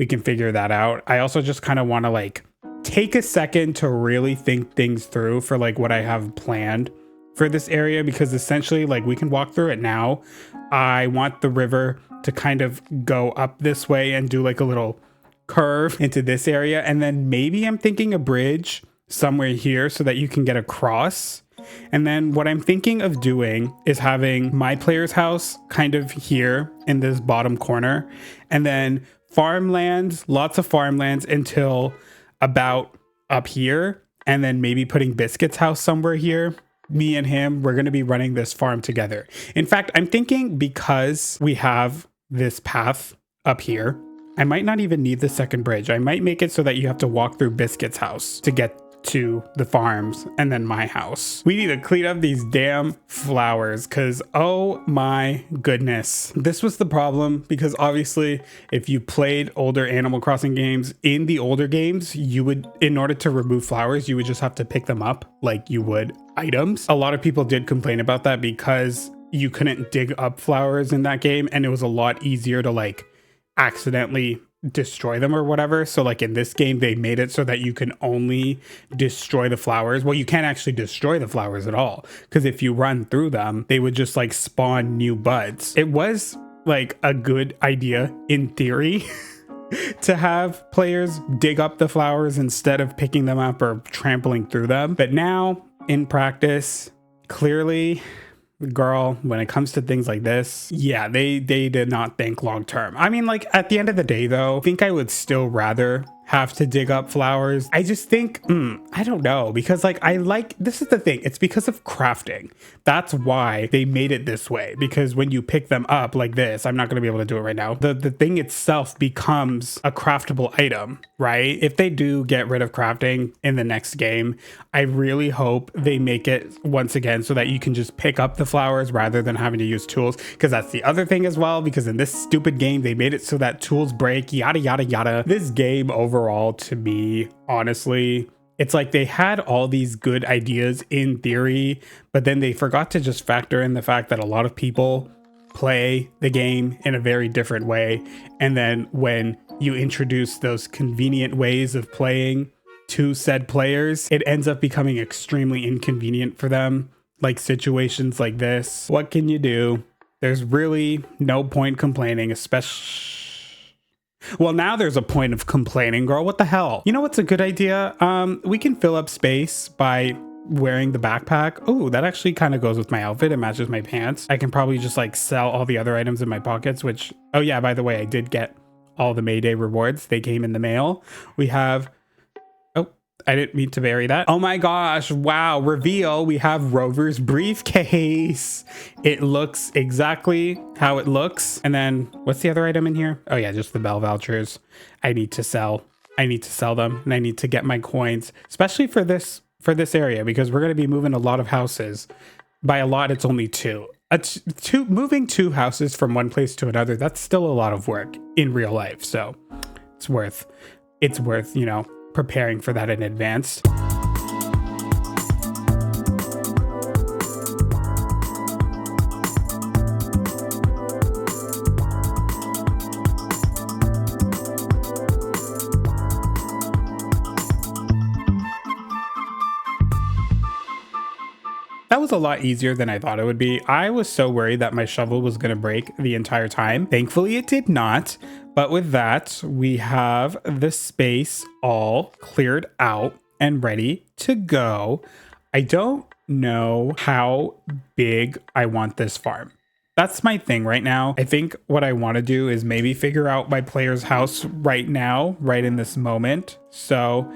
can figure that out. I also just kind of want to like take a second to really think things through for like what I have planned for this area, because essentially like we can walk through it now. I want the river to kind of go up this way and do like a little curve into this area, and then maybe I'm thinking a bridge somewhere here so that you can get across. And then what I'm thinking of doing is having my player's house kind of here in this bottom corner, and then farmlands, lots of farmlands until about up here, and then maybe putting Biscuit's house somewhere here. Me and him, we're going to be running this farm together. In fact, I'm thinking because we have this path up here, I might not even need the second bridge. I might make it so that you have to walk through Biscuit's house to get to the farms and then my house. We need to clean up these damn flowers because oh my goodness. This was the problem, because obviously if you played older Animal Crossing games, in the older games, you would, in order to remove flowers, you would just have to pick them up like you would items. A lot of people did complain about that because you couldn't dig up flowers in that game, and it was a lot easier to like accidentally destroy them or whatever. So like in this game, they made it so that you can only destroy the flowers. Well, you can't actually destroy the flowers at all, because if you run through them, they would just like spawn new buds. It was like a good idea in theory to have players dig up the flowers instead of picking them up or trampling through them. But now in practice, clearly, girl, when it comes to things like this, yeah, they did not think long term. I mean, like at the end of the day though, I think I would still rather have to dig up flowers. I just think, I don't know, because like this is the thing, it's because of crafting. That's why they made it this way, because when you pick them up like this, I'm not going to be able to do it right now, the thing itself becomes a craftable item, right? If they do get rid of crafting in the next game, I really hope they make it once again so that you can just pick up the flowers rather than having to use tools, because that's the other thing as well, because in this stupid game, they made it so that tools break, yada, yada, yada. This game overall, to me, honestly, it's like they had all these good ideas in theory, but then they forgot to just factor in the fact that a lot of people play the game in a very different way. And then when you introduce those convenient ways of playing, to said players, it ends up becoming extremely inconvenient for them. Like situations like this, what can you do? There's really no point complaining, especially... Well, now there's a point of complaining, girl. What the hell? You know what's a good idea? We can fill up space by wearing the backpack. Oh, that actually kind of goes with my outfit. It matches my pants. I can probably just like sell all the other items in my pockets, which, oh yeah, by the way, I did get all the May Day rewards. They came in the mail. We have... I didn't mean to bury that. Oh my gosh, wow, reveal, we have Rover's briefcase. It looks exactly how it looks. And then what's the other item in here? Oh yeah, just the bell vouchers. I need to sell them, and I need to get my coins, especially for this area, because we're going to be moving a lot of houses. By a lot, it's only two. Moving two houses from one place to another, that's still a lot of work in real life. So it's worth, you know, preparing for that in advance. That was a lot easier than I thought it would be. I was so worried that my shovel was going to break the entire time. Thankfully, it did not. But with that, we have the space all cleared out and ready to go. I don't know how big I want this farm. That's my thing right now. I think what I want to do is maybe figure out my player's house right now, right in this moment. So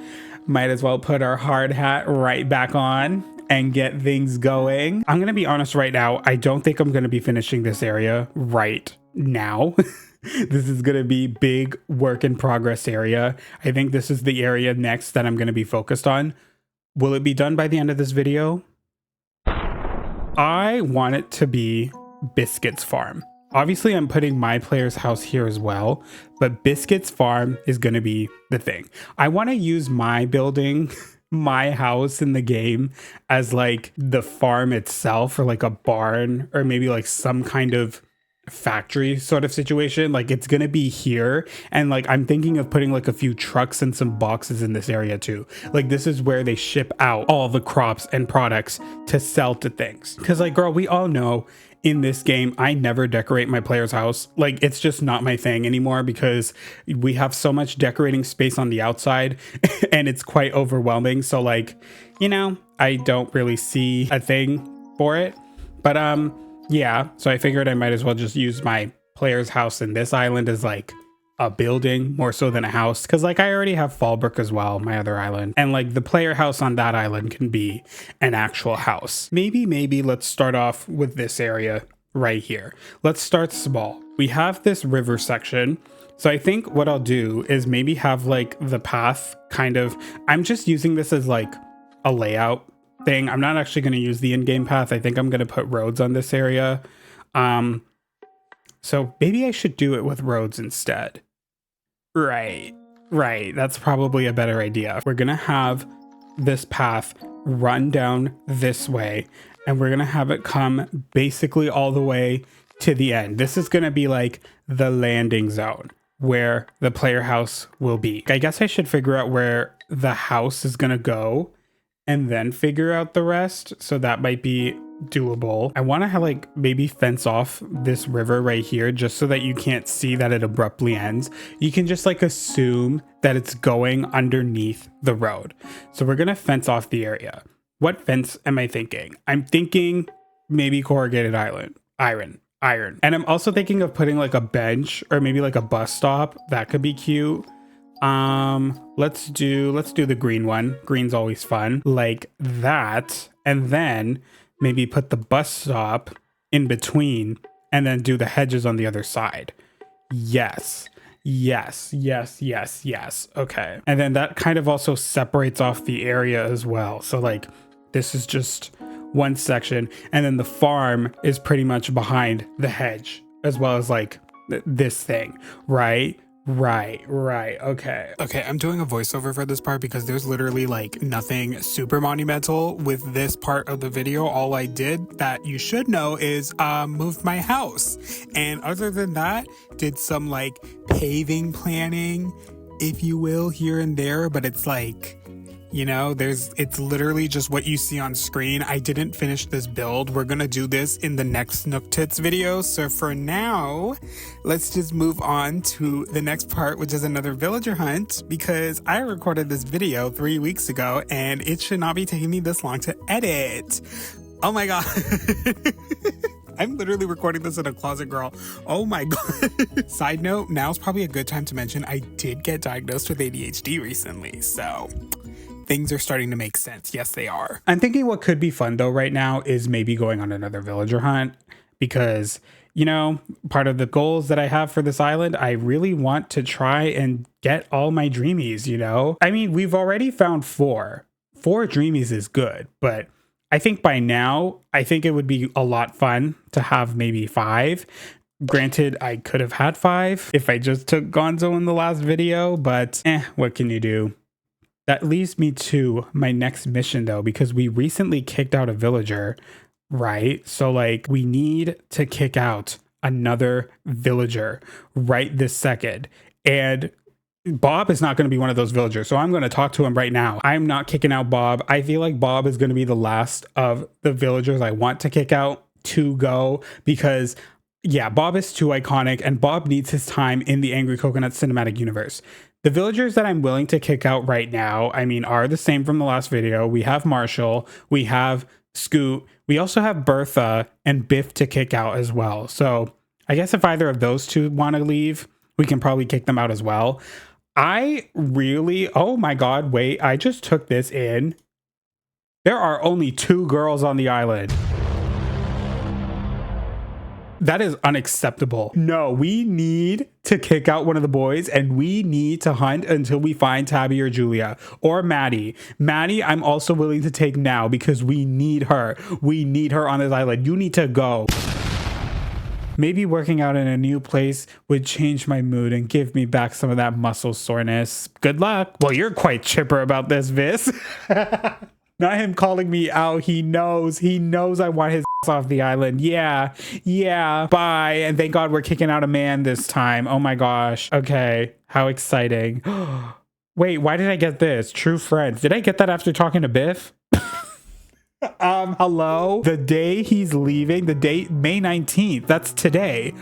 might as well put our hard hat right back on and get things going. I'm going to be honest right now. I don't think I'm going to be finishing this area right now. This is going to be big work in progress area. I think this is the area next that I'm going to be focused on. Will it be done by the end of this video? I want it to be Biscuit's farm. Obviously, I'm putting my player's house here as well, but Biscuit's farm is going to be the thing. I want to use my building, my house in the game as like the farm itself, or like a barn, or maybe like some kind of factory sort of situation. Like it's gonna be here, and like I'm thinking of putting like a few trucks and some boxes in this area too. Like this is where they ship out all the crops and products to sell to things, because like, girl, we all know in this game I never decorate my player's house. Like it's just not my thing anymore, because we have so much decorating space on the outside and it's quite overwhelming. So like, you know, I don't really see a thing for it. But yeah, so I figured I might as well just use my player's house in this island as like a building more so than a house, because like I already have Fallbrook as well, my other island, and like the player house on that island can be an actual house. Maybe let's start off with this area right here. Let's start small. We have this river section, so I think what I'll do is maybe have like the path kind of, I'm just using this as like a layout thing. I'm not actually going to use the in-game path. I think I'm going to put roads on this area. So maybe I should do it with roads instead. Right. That's probably a better idea. We're going to have this path run down this way, and we're going to have it come basically all the way to the end. This is going to be like the landing zone where the player house will be. I guess I should figure out where the house is going to go and then figure out the rest. So that might be doable. I want to have like maybe fence off this river right here, just so that you can't see that it abruptly ends. You can just like assume that it's going underneath the road. So we're going to fence off the area. What fence am I thinking? I'm thinking maybe corrugated iron. And I'm also thinking of putting like a bench or maybe like a bus stop. That could be cute. Let's do the green one. Green's always fun, like that. And then maybe put the bus stop in between and then do the hedges on the other side. Yes. Okay. And then that kind of also separates off the area as well. So like this is just one section, and then the farm is pretty much behind the hedge, as well as like this thing, right? Okay, I'm doing a voiceover for this part because there's literally like nothing super monumental with this part of the video. All I did that you should know is moved my house, and other than that, did some like paving planning, if you will, here and there, but it's like You know, it's literally just what you see on screen. I didn't finish this build. We're gonna do this in the next Nook Tits video. So for now, let's just move on to the next part, which is another villager hunt, because I recorded this video 3 weeks ago and it should not be taking me this long to edit. Oh my God. I'm literally recording this in a closet, girl. Oh my God. Side note, now's probably a good time to mention I did get diagnosed with ADHD recently, so things are starting to make sense. Yes, they are. I'm thinking what could be fun though right now is maybe going on another villager hunt because, you know, part of the goals that I have for this island, I really want to try and get all my dreamies, you know? I mean, we've already found 4. 4 dreamies is good, but I think by now, I think it would be a lot fun to have maybe 5. Granted, I could have had 5 if I just took Gonzo in the last video, but what can you do? That leads me to my next mission though, because we recently kicked out a villager, right? So like we need to kick out another villager right this second. And Bob is not going to be one of those villagers. So I'm going to talk to him right now. I'm not kicking out Bob. I feel like Bob is going to be the last of the villagers I want to kick out to go because yeah, Bob is too iconic and Bob needs his time in the Angry Coconut cinematic universe. The villagers that I'm willing to kick out right now, I mean, are the same from the last video. We have Marshall, we have Scoot, we also have Bertha and Biff to kick out as well. So I guess if either of those two want to leave, we can probably kick them out as well. I really, oh my God, wait, I just took this in. There are only 2 girls on the island. That is unacceptable. No, we need to kick out one of the boys and we need to hunt until we find Tabby or Julia or Maddie. Maddie, I'm also willing to take now because we need her. We need her on this island. You need to go. Maybe working out in a new place would change my mood and give me back some of that muscle soreness. Good luck. Well, you're quite chipper about this, Vis. Not him calling me out. He knows I want his ass off the island. Yeah, bye. And thank God we're kicking out a man this time. Oh my gosh. Okay, how exciting. Wait, why did I get this? True friends. Did I get that after talking to Biff? Hello? The day he's leaving, the date, May 19th. That's today.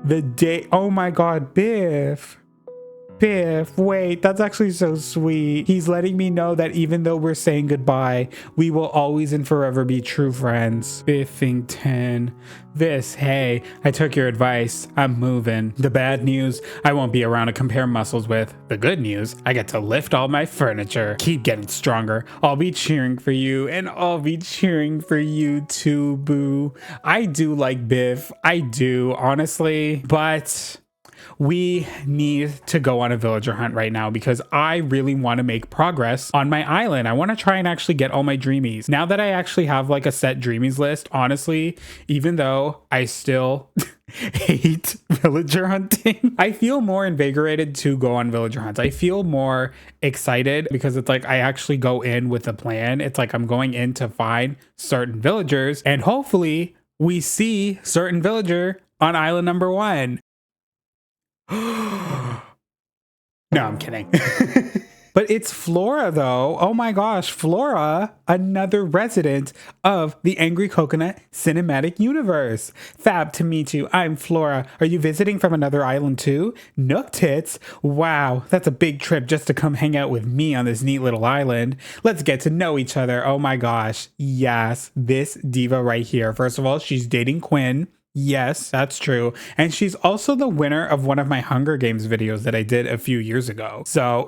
The day, oh my God, Biff, wait, that's actually so sweet. He's letting me know that even though we're saying goodbye, we will always and forever be true friends. Biffington. This, hey, I took your advice. I'm moving. The bad news, I won't be around to compare muscles with. The good news, I get to lift all my furniture. Keep getting stronger. I'll be cheering for you, and I'll be cheering for you too, boo. I do like Biff. I do, honestly, but we need to go on a villager hunt right now because I really want to make progress on my island. I want to try and actually get all my dreamies. Now that I actually have like a set dreamies list, honestly, even though I still hate villager hunting, I feel more invigorated to go on villager hunts. I feel more excited because it's like I actually go in with a plan. It's like I'm going in to find certain villagers and hopefully we see certain villager on island number 1. No, I'm kidding. But it's Flora though. Oh my gosh, Flora, another resident of the Angry Coconut cinematic universe. Fab to meet you. I'm Flora. Are you visiting from another island too? Nook Tits? Wow, that's a big trip just to come hang out with me on this neat little island. Let's get to know each other. Oh my gosh. Yes, this diva right here. First of all, she's dating Quinn. Yes, that's true. And she's also the winner of one of my Hunger Games videos that I did a few years ago. So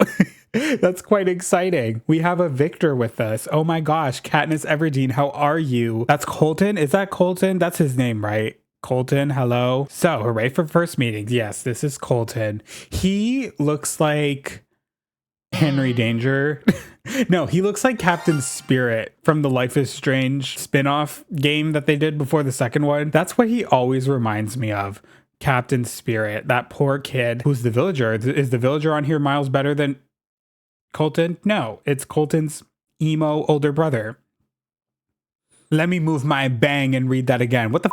that's quite exciting. We have a Victor with us. Oh my gosh, Katniss Everdeen, how are you? That's Colton? Is that Colton? That's his name, right? Colton, hello. So, hooray for first meetings. Yes, this is Colton. He looks like Henry Danger. No, he looks like Captain Spirit from the Life is Strange spin-off game that they did before the second one. That's what he always reminds me of. Captain Spirit, that poor kid. Who's the villager? Is the villager on here miles better than Colton? No, it's Colton's emo older brother. Let me move my bang and read that again. What the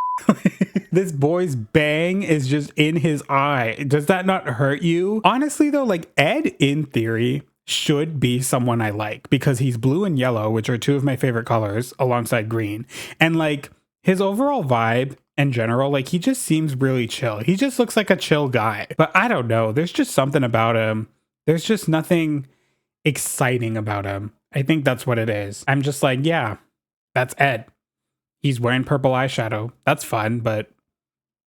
This boy's bang is just in his eye. Does that not hurt you? Honestly though, like Ed in theory should be someone I like because he's blue and yellow, which are two of my favorite colors alongside green. And like his overall vibe in general, like he just seems really chill. He just looks like a chill guy. But I don't know. There's just something about him. There's just nothing exciting about him. I think that's what it is. I'm just like, yeah, that's Ed. He's wearing purple eyeshadow. That's fun. But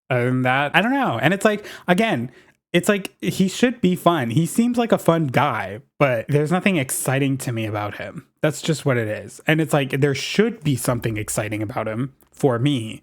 other than that, I don't know. And it's like, again, it's like he should be fun. He seems like a fun guy, but there's nothing exciting to me about him. That's just what it is. And it's like there should be something exciting about him for me,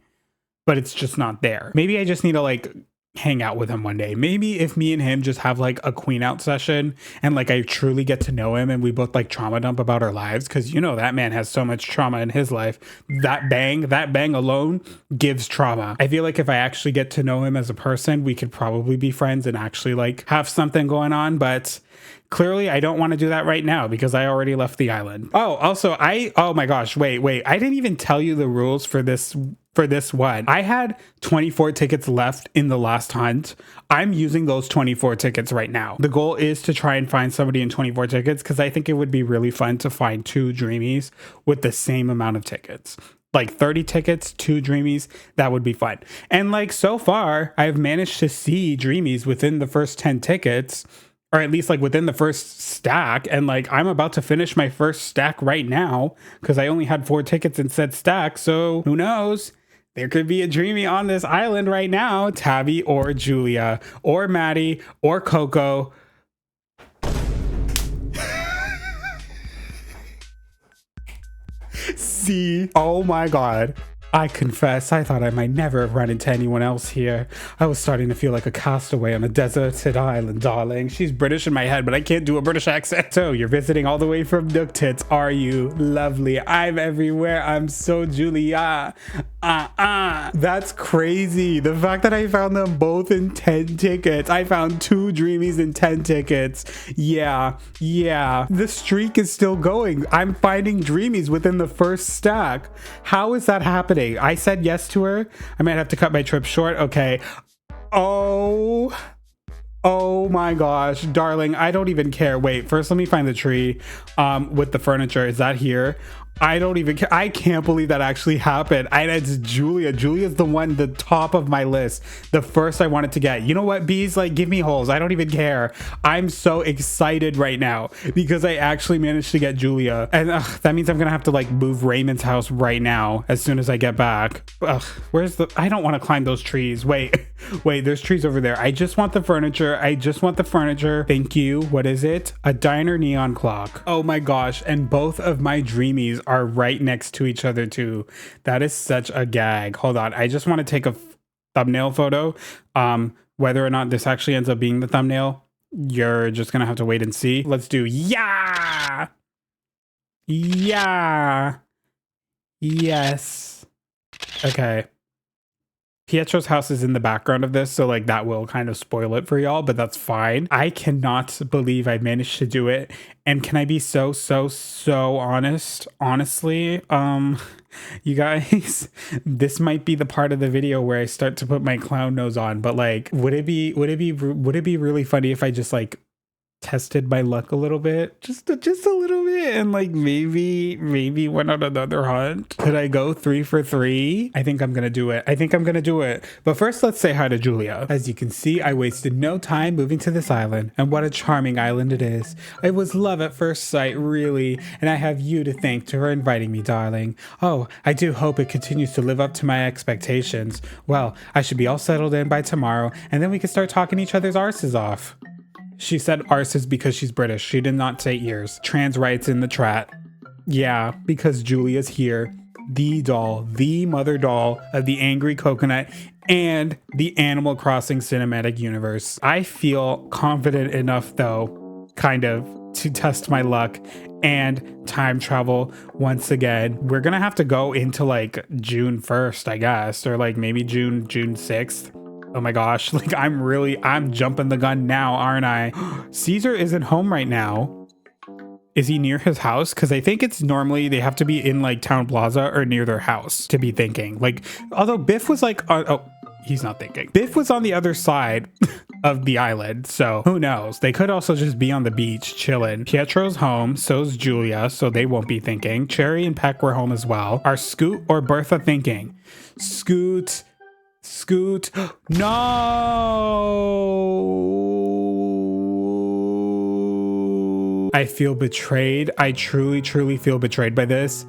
but it's just not there. Maybe I just need to like hang out with him one day. Maybe if me and him just have like a queen out session and like I truly get to know him and we both like trauma dump about our lives, because you know that man has so much trauma in his life. That bang alone gives trauma. I feel like if I actually get to know him as a person, we could probably be friends and actually like have something going on, but clearly I don't want to do that right now because I already left the island. Oh, also oh my gosh, wait. I didn't even tell you the rules for this one. I had 24 tickets left in the last hunt. I'm using those 24 tickets right now. The goal is to try and find somebody in 24 tickets because I think it would be really fun to find two Dreamies with the same amount of tickets. Like 30 tickets, two Dreamies, that would be fun. And like so far, I've managed to see Dreamies within the first 10 tickets, or at least like within the first stack. And like I'm about to finish my first stack right now because I only had 4 tickets in said stack. So who knows? There could be a Dreamy on this island right now. Tabby or Julia or Maddie or Coco. See? Oh my God. I confess, I thought I might never have run into anyone else here. I was starting to feel like a castaway on a deserted island, darling. She's British in my head, but I can't do a British accent. So you're visiting all the way from Nook Tits, are you? Lovely. I'm everywhere. I'm so Julia. That's crazy. The fact that I found them both in 10 tickets. I found 2 Dreamies in 10 tickets. Yeah. The streak is still going. I'm finding Dreamies within the first stack. How is that happening? I said yes to her. I might have to cut my trip short. Okay. Oh my gosh, darling. I don't even care. Wait, first let me find the tree with the furniture. Is that here? I don't even care. I can't believe that actually happened. And it's Julia. Julia's the one, the top of my list. The first I wanted to get. You know what, bees? Like, give me holes. I don't even care. I'm so excited right now because I actually managed to get Julia. And that means I'm going to have to like move Raymond's house right now as soon as I get back. Where's the... I don't want to climb those trees. Wait, there's trees over there. I just want the furniture. Thank you. What is it? A diner neon clock. Oh my gosh. And both of my Dreamies are right next to each other too. That is such a gag. Hold on. I just want to take a thumbnail photo. Whether or not this actually ends up being the thumbnail, you're just going to have to wait and see. Let's do yeah. Yes. Okay. Pietro's house is in the background of this, so like that will kind of spoil it for y'all, but that's fine. I cannot believe I managed to do it. And can I be so honest? Honestly, you guys, this might be the part of the video where I start to put my clown nose on, but like, would it be really funny if I just like tested my luck a little bit, just a little bit, and like maybe went on another hunt? Could I go 3 for 3? I think I'm gonna do it. But first, let's say hi to Julia. As you can see, I wasted no time moving to this island, and what a charming island it is. It was love at first sight, really, and I have you to thank for inviting me, darling. Oh, I do hope it continues to live up to my expectations. Well, I should be all settled in by tomorrow, and then we can start talking each other's arses off. She said arses because she's British. She did not say ears. Trans rights in the chat. Yeah, because Julia's here. The doll, the mother doll of the Angry Coconut and the Animal Crossing cinematic universe. I feel confident enough, though, kind of, to test my luck and time travel once again. We're gonna have to go into like June 1st, I guess, or like maybe June 6th. Oh my gosh, like I'm jumping the gun now, aren't I? Caesar isn't home right now. Is he near his house? Because I think it's normally they have to be in like Town Plaza or near their house to be thinking. Like, although Biff was like, oh, he's not thinking. Biff was on the other side. of the island. So who knows? They could also just be on the beach chilling. Pietro's home, so's Julia, so they won't be thinking. Cherry and Peck were home as well. Are Scoot or Bertha thinking? Scoot. No. I feel betrayed. I truly feel betrayed by this.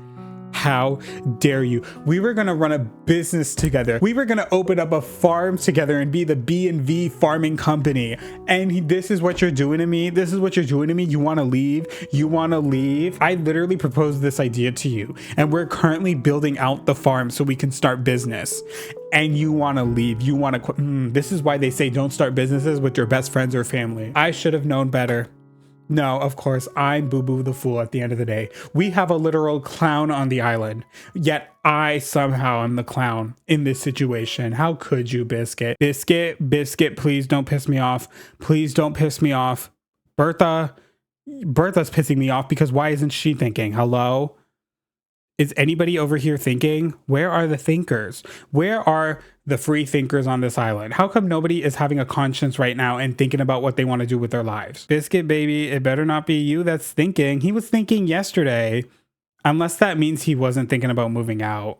How dare you? We were gonna run a business together. We were gonna open up a farm together and be the B&V farming company. And this is what you're doing to me? This is what you're doing to me? You wanna leave? You wanna leave? I literally proposed this idea to you, and we're currently building out the farm so we can start business. And you wanna leave? You wanna quit? This is why they say don't start businesses with your best friends or family. I should have known better. No, of course, I'm Boo Boo the Fool at the end of the day. We have a literal clown on the island, yet I somehow am the clown in this situation. How could you, Biscuit? Biscuit, please don't piss me off. Please don't piss me off. Bertha's pissing me off because why isn't she thinking? Hello? Is anybody over here thinking? Where are the thinkers? Where are the free thinkers on this island? How come nobody is having a conscience right now and thinking about what they want to do with their lives? Biscuit baby, it better not be you that's thinking. He was thinking yesterday, unless that means he wasn't thinking about moving out.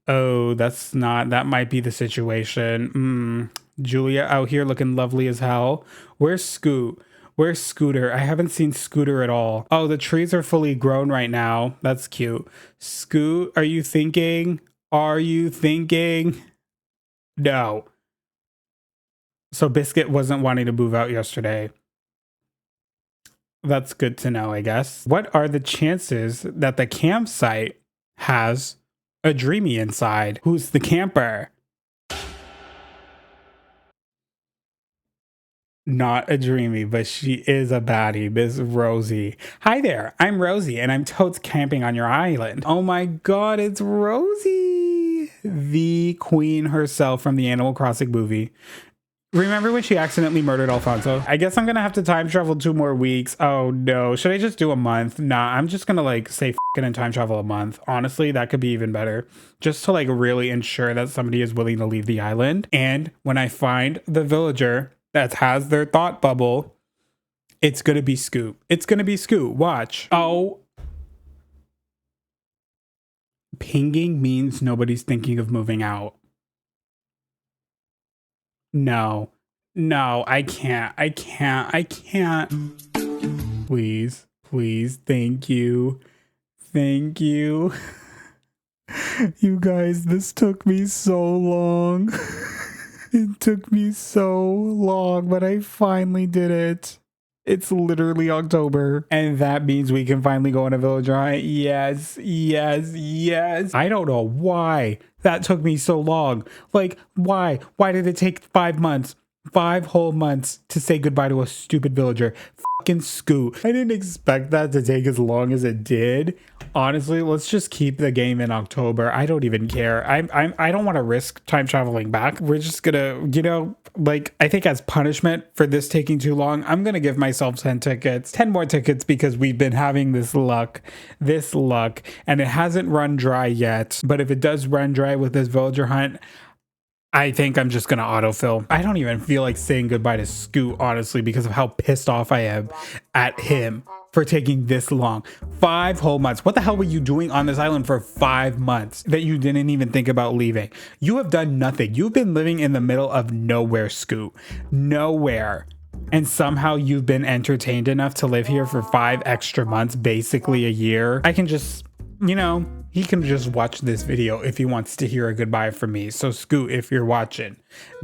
Oh, that might be the situation. Julia out here looking lovely as hell. Where's Scoot? Where's Scooter? I haven't seen Scooter at all. Oh, the trees are fully grown right now. That's cute. Scoot, are you thinking? Are you thinking? No. So Biscuit wasn't wanting to move out yesterday. That's good to know, I guess. What are the chances that the campsite has a Dreamy inside? Who's the camper? Not a Dreamy, but she is a baddie, Miss Rosie. Hi there, I'm Rosie, and I'm totes camping on your island. Oh my god, it's Rosie! The queen herself from the Animal Crossing movie. Remember when she accidentally murdered Alfonso? I guess I'm gonna have to time travel 2 more weeks. Oh no, should I just do a month? Nah, I'm just gonna like say f***ing and time travel a month. Honestly, that could be even better. Just to like really ensure that somebody is willing to leave the island. And when I find the villager that has their thought bubble, it's gonna be Scoot. It's gonna be Scoot. Watch. Oh. Pinging means nobody's thinking of moving out. No. No, I can't. Please. Thank you. You guys, this took me so long. It took me so long, but I finally did it. It's literally October, and that means we can finally go on a villager hunt. Yes. I don't know why that took me so long. Like, why? Why did it take 5 months? 5 whole months to say goodbye to a stupid villager. Fucking Scoot. I didn't expect that to take as long as it did. Honestly, let's just keep the game in October. I don't even care. I don't want to risk time traveling back. We're just gonna, like, I think as punishment for this taking too long, I'm gonna give myself 10 tickets, 10 more tickets, because we've been having this luck, and it hasn't run dry yet. But if it does run dry with this villager hunt, I think I'm just gonna autofill. I don't even feel like saying goodbye to Scoot, honestly, because of how pissed off I am at him for taking this long. 5 whole months. What the hell were you doing on this island for 5 months that you didn't even think about leaving? You have done nothing. You've been living in the middle of nowhere, Scoot. Nowhere. And somehow you've been entertained enough to live here for 5 extra months, basically a year. I can just, he can just watch this video if he wants to hear a goodbye from me. So Scoot, if you're watching,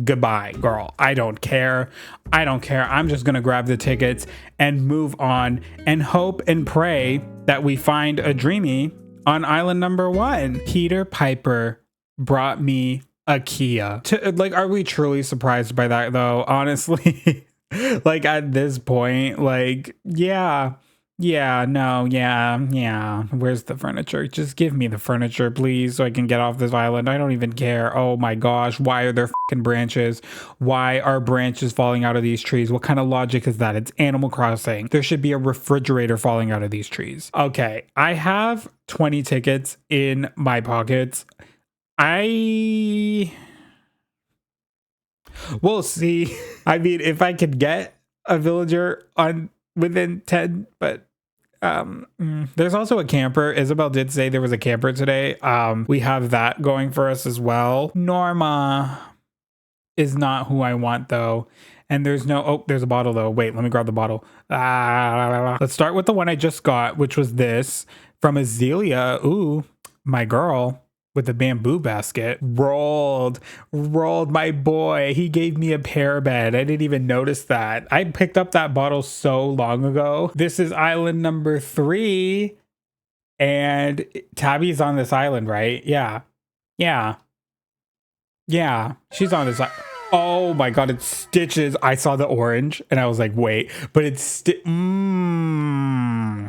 goodbye, girl. I don't care. I'm just gonna grab the tickets and move on and hope and pray that we find a Dreamy on island number 1. Peter Piper brought me a Kia. Are we truly surprised by that though? Honestly, like at this point, like, yeah. Where's the furniture? Just give me the furniture, please, so I can get off this island. I don't even care. Oh my gosh, why are there fucking branches? Why are branches falling out of these trees? What kind of logic is that? It's Animal Crossing. There should be a refrigerator falling out of these trees. Okay, I have 20 tickets in my pockets. We'll see. I mean, if I could get a villager on within 10, but there's also a camper. Isabel did say there was a camper today. We have that going for us as well. Norma is not who I want though. And there's no, oh, there's a bottle though. Wait, let me grab the bottle. Let's start with the one I just got, which was this from Azealia. Ooh, my girl with the bamboo basket. Rolled my boy. He gave me a pear bed. I didn't even notice that. I picked up that bottle so long ago. This is island number 3. And Tabby's on this island, right? Yeah. She's on this. Oh my God, it's Stitches. I saw the orange and I was like, wait, but it's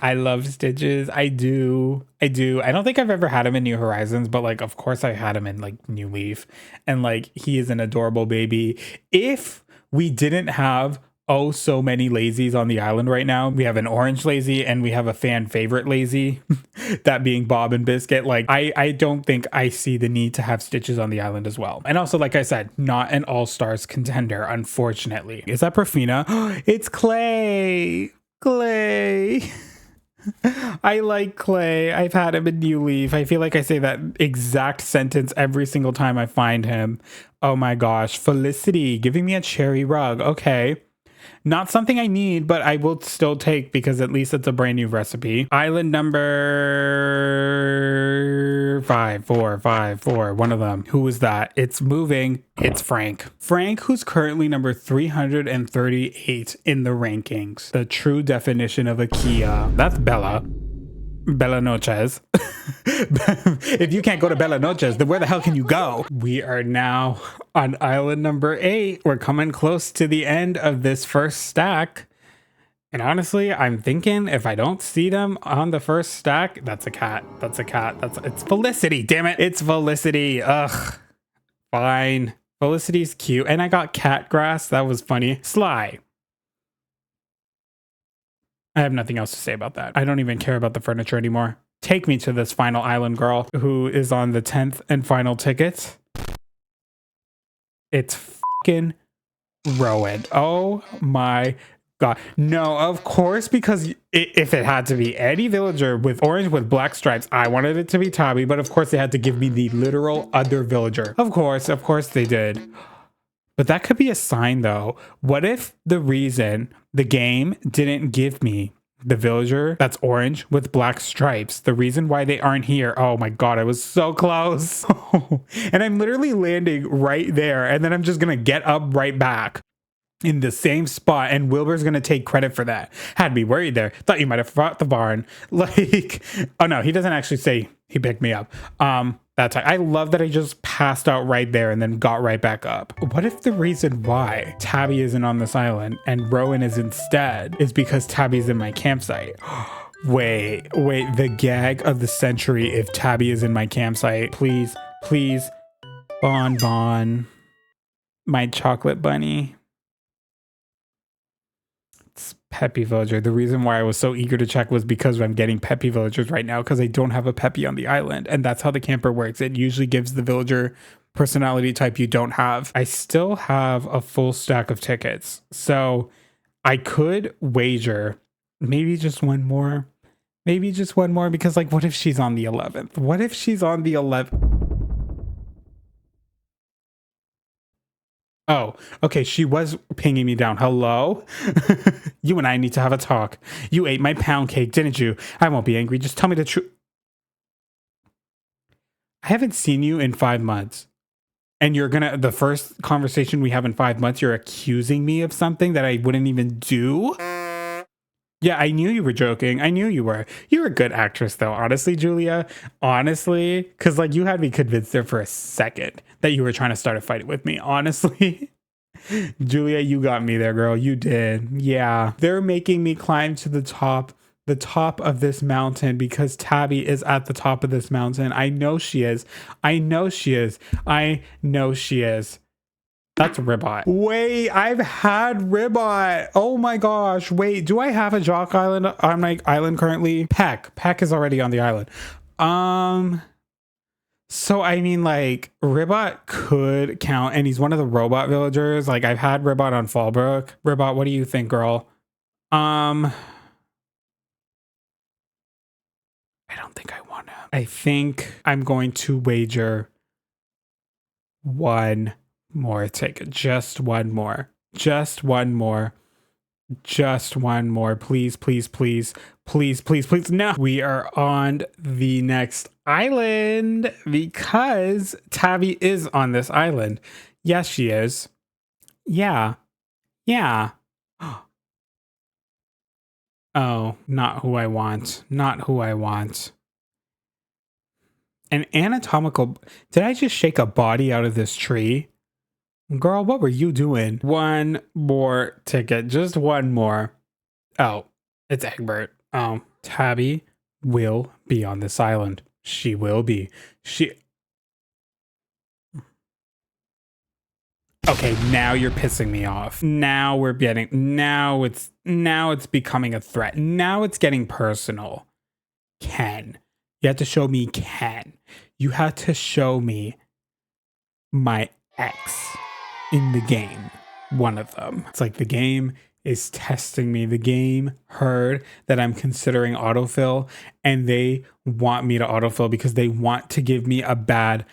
I love Stitches. I do. I don't think I've ever had him in New Horizons, but like, of course I had him in like New Leaf, and like, he is an adorable baby. If we didn't have so many lazies on the island right now. We have an orange lazy and we have a fan favorite lazy, that being Bob and Biscuit. Like, I don't think I see the need to have Stitches on the island as well. And also, like I said, not an all-stars contender, unfortunately. Is that Perfina? It's Clay. I like Clay. I've had him in New Leaf. I feel like I say that exact sentence every single time I find him. Oh my gosh. Felicity giving me a cherry rug. Okay. Not something I need, but I will still take because at least it's a brand new recipe. Island number 5. One of them. Who is that? It's moving. It's Frank. Frank, who's currently number 338 in the rankings. The true definition of a Kia. That's Bella. Bella Noches. If you can't go to Bella Noches, then where the hell can you go? We are now on island number 8. We're coming close to the end of this first stack. And honestly, I'm thinking if I don't see them on the first stack, that's a cat. It's Felicity, damn it. It's Felicity. Ugh. Fine. Felicity's cute. And I got cat grass. That was funny. Sly. I have nothing else to say about that. I don't even care about the furniture anymore. Take me to this final island girl who is on the 10th and final ticket. It's fucking Rowan. Oh my God. No, of course, because if it had to be any villager with orange with black stripes, I wanted it to be Tabby, but of course they had to give me the literal other villager. Of course they did. But that could be a sign though. What if the reason the game didn't give me the villager that's orange with black stripes, the reason why they aren't here? Oh my God, I was so close. And I'm literally landing right there. And then I'm just going to get up right back in the same spot. And Wilbur's going to take credit for that. Had me worried there. Thought you might have fought the barn. Like, oh no, he doesn't actually say he picked me up. That's I love that I just passed out right there and then got right back up. What if the reason why Tabby isn't on this island and Rowan is instead is because Tabby's in my campsite? Wait, the gag of the century if Tabby is in my campsite. Please, Bon, my chocolate bunny. Peppy villager. The reason why I was so eager to check was because I'm getting peppy villagers right now because I don't have a peppy on the island, and that's how the camper works. It usually gives the villager personality type you don't have. I still have a full stack of tickets, so I could wager maybe just one more because like, what if she's on the 11th? What if she's on the 11th? Oh, okay. She was pinging me down. Hello? You and I need to have a talk. You ate my pound cake, didn't you? I won't be angry. Just tell me the truth. I haven't seen you in 5 months. And the first conversation we have in 5 months, you're accusing me of something that I wouldn't even do? Yeah, I knew you were joking. I knew you were. You're a good actress, though, honestly, Julia. Honestly, because like, you had me convinced there for a second that you were trying to start a fight with me. Honestly, Julia, you got me there, girl. You did. Yeah, they're making me climb to the top of this mountain because Tabby is at the top of this mountain. I know she is. That's Ribbot. Wait, I've had Ribbot. Oh my gosh. Wait, do I have a Jock Island on my island currently? Peck is already on the island. So I mean, like, Ribbot could count, and he's one of the robot villagers. Like, I've had Ribbot on Fallbrook. Ribbot, what do you think, girl? I don't think I want him. I think I'm going to wager one more ticket. Just one more. Just one more. Just one more. Please, please, please. Please, please, please. No. We are on the next island because Tabby is on this island. Yes, she is. Yeah. Yeah. Oh, not who I want. Not who I want. An anatomical... Did I just shake a body out of this tree? Girl, what were you doing? One more ticket. Just one more. Oh, it's Egbert. Oh, Tabby will be on this island. She will be. Okay, now you're pissing me off. Now it's becoming a threat. Now it's getting personal. Ken. You have to show me Ken. You have to show me my ex in the game. One of them. It's like the game is testing me. The game heard that I'm considering autofill, and they want me to autofill because they want to give me a bad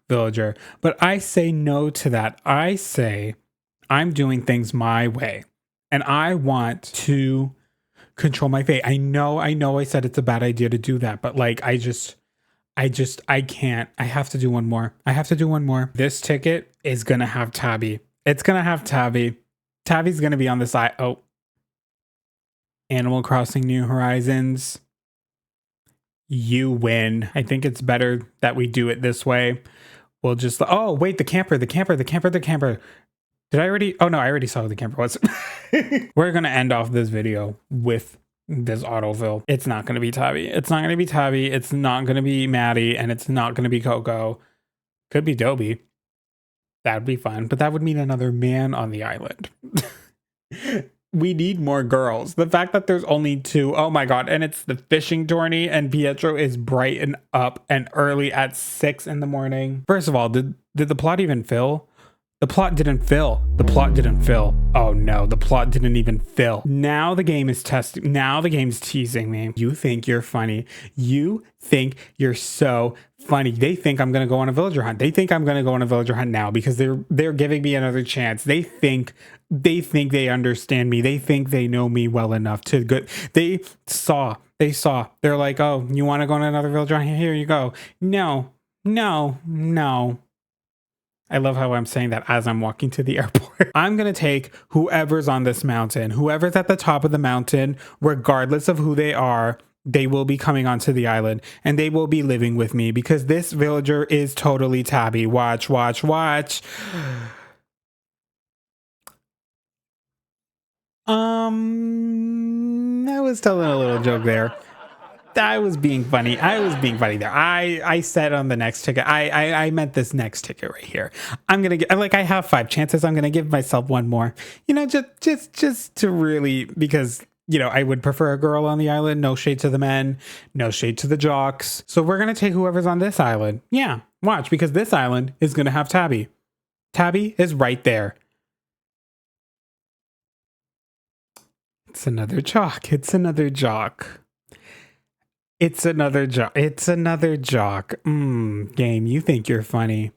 villager. But I say no to that. I say I'm doing things my way, and I want to control my fate. I know I said it's a bad idea to do that, but like I can't. I have to do one more. I have to do one more. This ticket is gonna have Tabby. It's gonna have Tabby. Tabby's gonna be on the side. Oh, Animal Crossing New Horizons. You win. I think it's better that we do it this way. We'll just... Oh, wait, the camper. Did I already... Oh, no, I already saw who the camper was. We're going to end off this video with this autofill. It's not going to be Tabby. It's not going to be Tabby. It's not going to be Maddie. And it's not going to be Coco. Could be Dobie. That would be fun. But that would mean another man on the island. We need more girls. The fact that there's only two, oh my god, and it's the fishing tourney, and Pietro is bright and up and early at 6 in the morning. First of all, did the plot even fill? The plot didn't fill. The plot didn't fill. Oh no, the plot didn't even fill. Now the game is testing. Now the game's teasing me. You think you're funny. You think you're so funny. They think I'm gonna go on a villager hunt. They think I'm gonna go on a villager hunt now because they're giving me another chance. They think they understand me. They think they know me well enough to good. They saw. They're like, oh, you want to go on another villager hunt? Here you go. No. I love how I'm saying that as I'm walking to the airport. I'm going to take whoever's on this mountain, whoever's at the top of the mountain, regardless of who they are, they will be coming onto the island and they will be living with me because this villager is totally Tabby. Watch. I was telling a little joke there. I was being funny. There. I said on the next ticket, I meant this next ticket right here. I'm going to get, like, I have 5 chances. I'm going to give myself one more, you know, just to really, because, you know, I would prefer a girl on the island. No shade to the men, no shade to the jocks. So we're going to take whoever's on this island. Yeah, watch, because this island is going to have Tabby. Tabby is right there. It's another jock. Game, you think you're funny.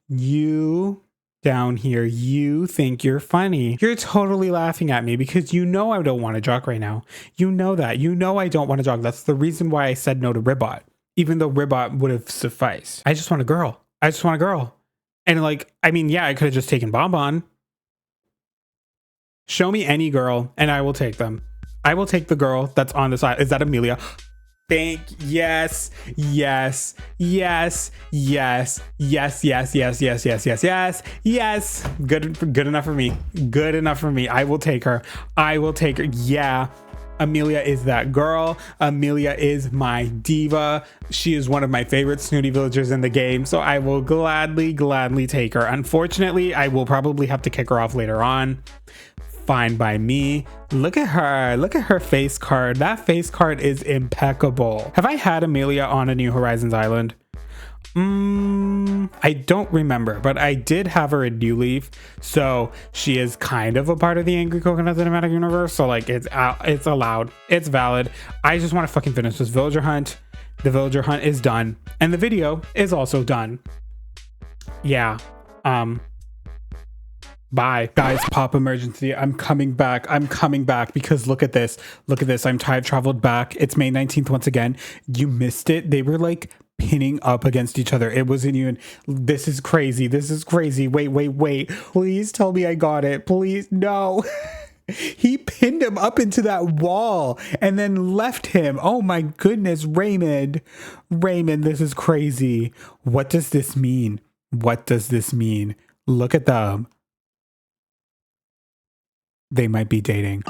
You down here, you think you're funny. You're totally laughing at me because you know I don't want to jock right now. You know that. You know I don't want to jock. That's the reason why I said no to Ribbot, even though Ribbot would have sufficed. I just want a girl. And like, I mean, yeah, I could have just taken Bonbon. Show me any girl and I will take them. I will take the girl that's on the side. Is that Amelia? Yes. Good enough for me. I will take her. Yeah. Amelia is that girl. Amelia is my diva. She is one of my favorite snooty villagers in the game. So I will gladly take her. Unfortunately, I will probably have to kick her off later on. Fine by me. Look at her face card. That face card is impeccable. Have I had Amelia on a New Horizons island? I don't remember, but I did have her in New Leaf, so she is kind of a part of the Angry Coconut Cinematic Universe. So like, it's allowed, it's valid. I just want to fucking finish this villager hunt. The villager hunt is done, and the video is also done. Yeah. Bye, guys. Pop emergency. I'm coming back. I'm coming back because look at this. Look at this. I'm time traveled back. It's May 19th once again. You missed it. They were like pinning up against each other. It wasn't even. This is crazy. This is crazy. Wait. Please tell me I got it. Please. No. He pinned him up into that wall and then left him. Oh my goodness, Raymond. Raymond, this is crazy. What does this mean? What does this mean? Look at them. They might be dating.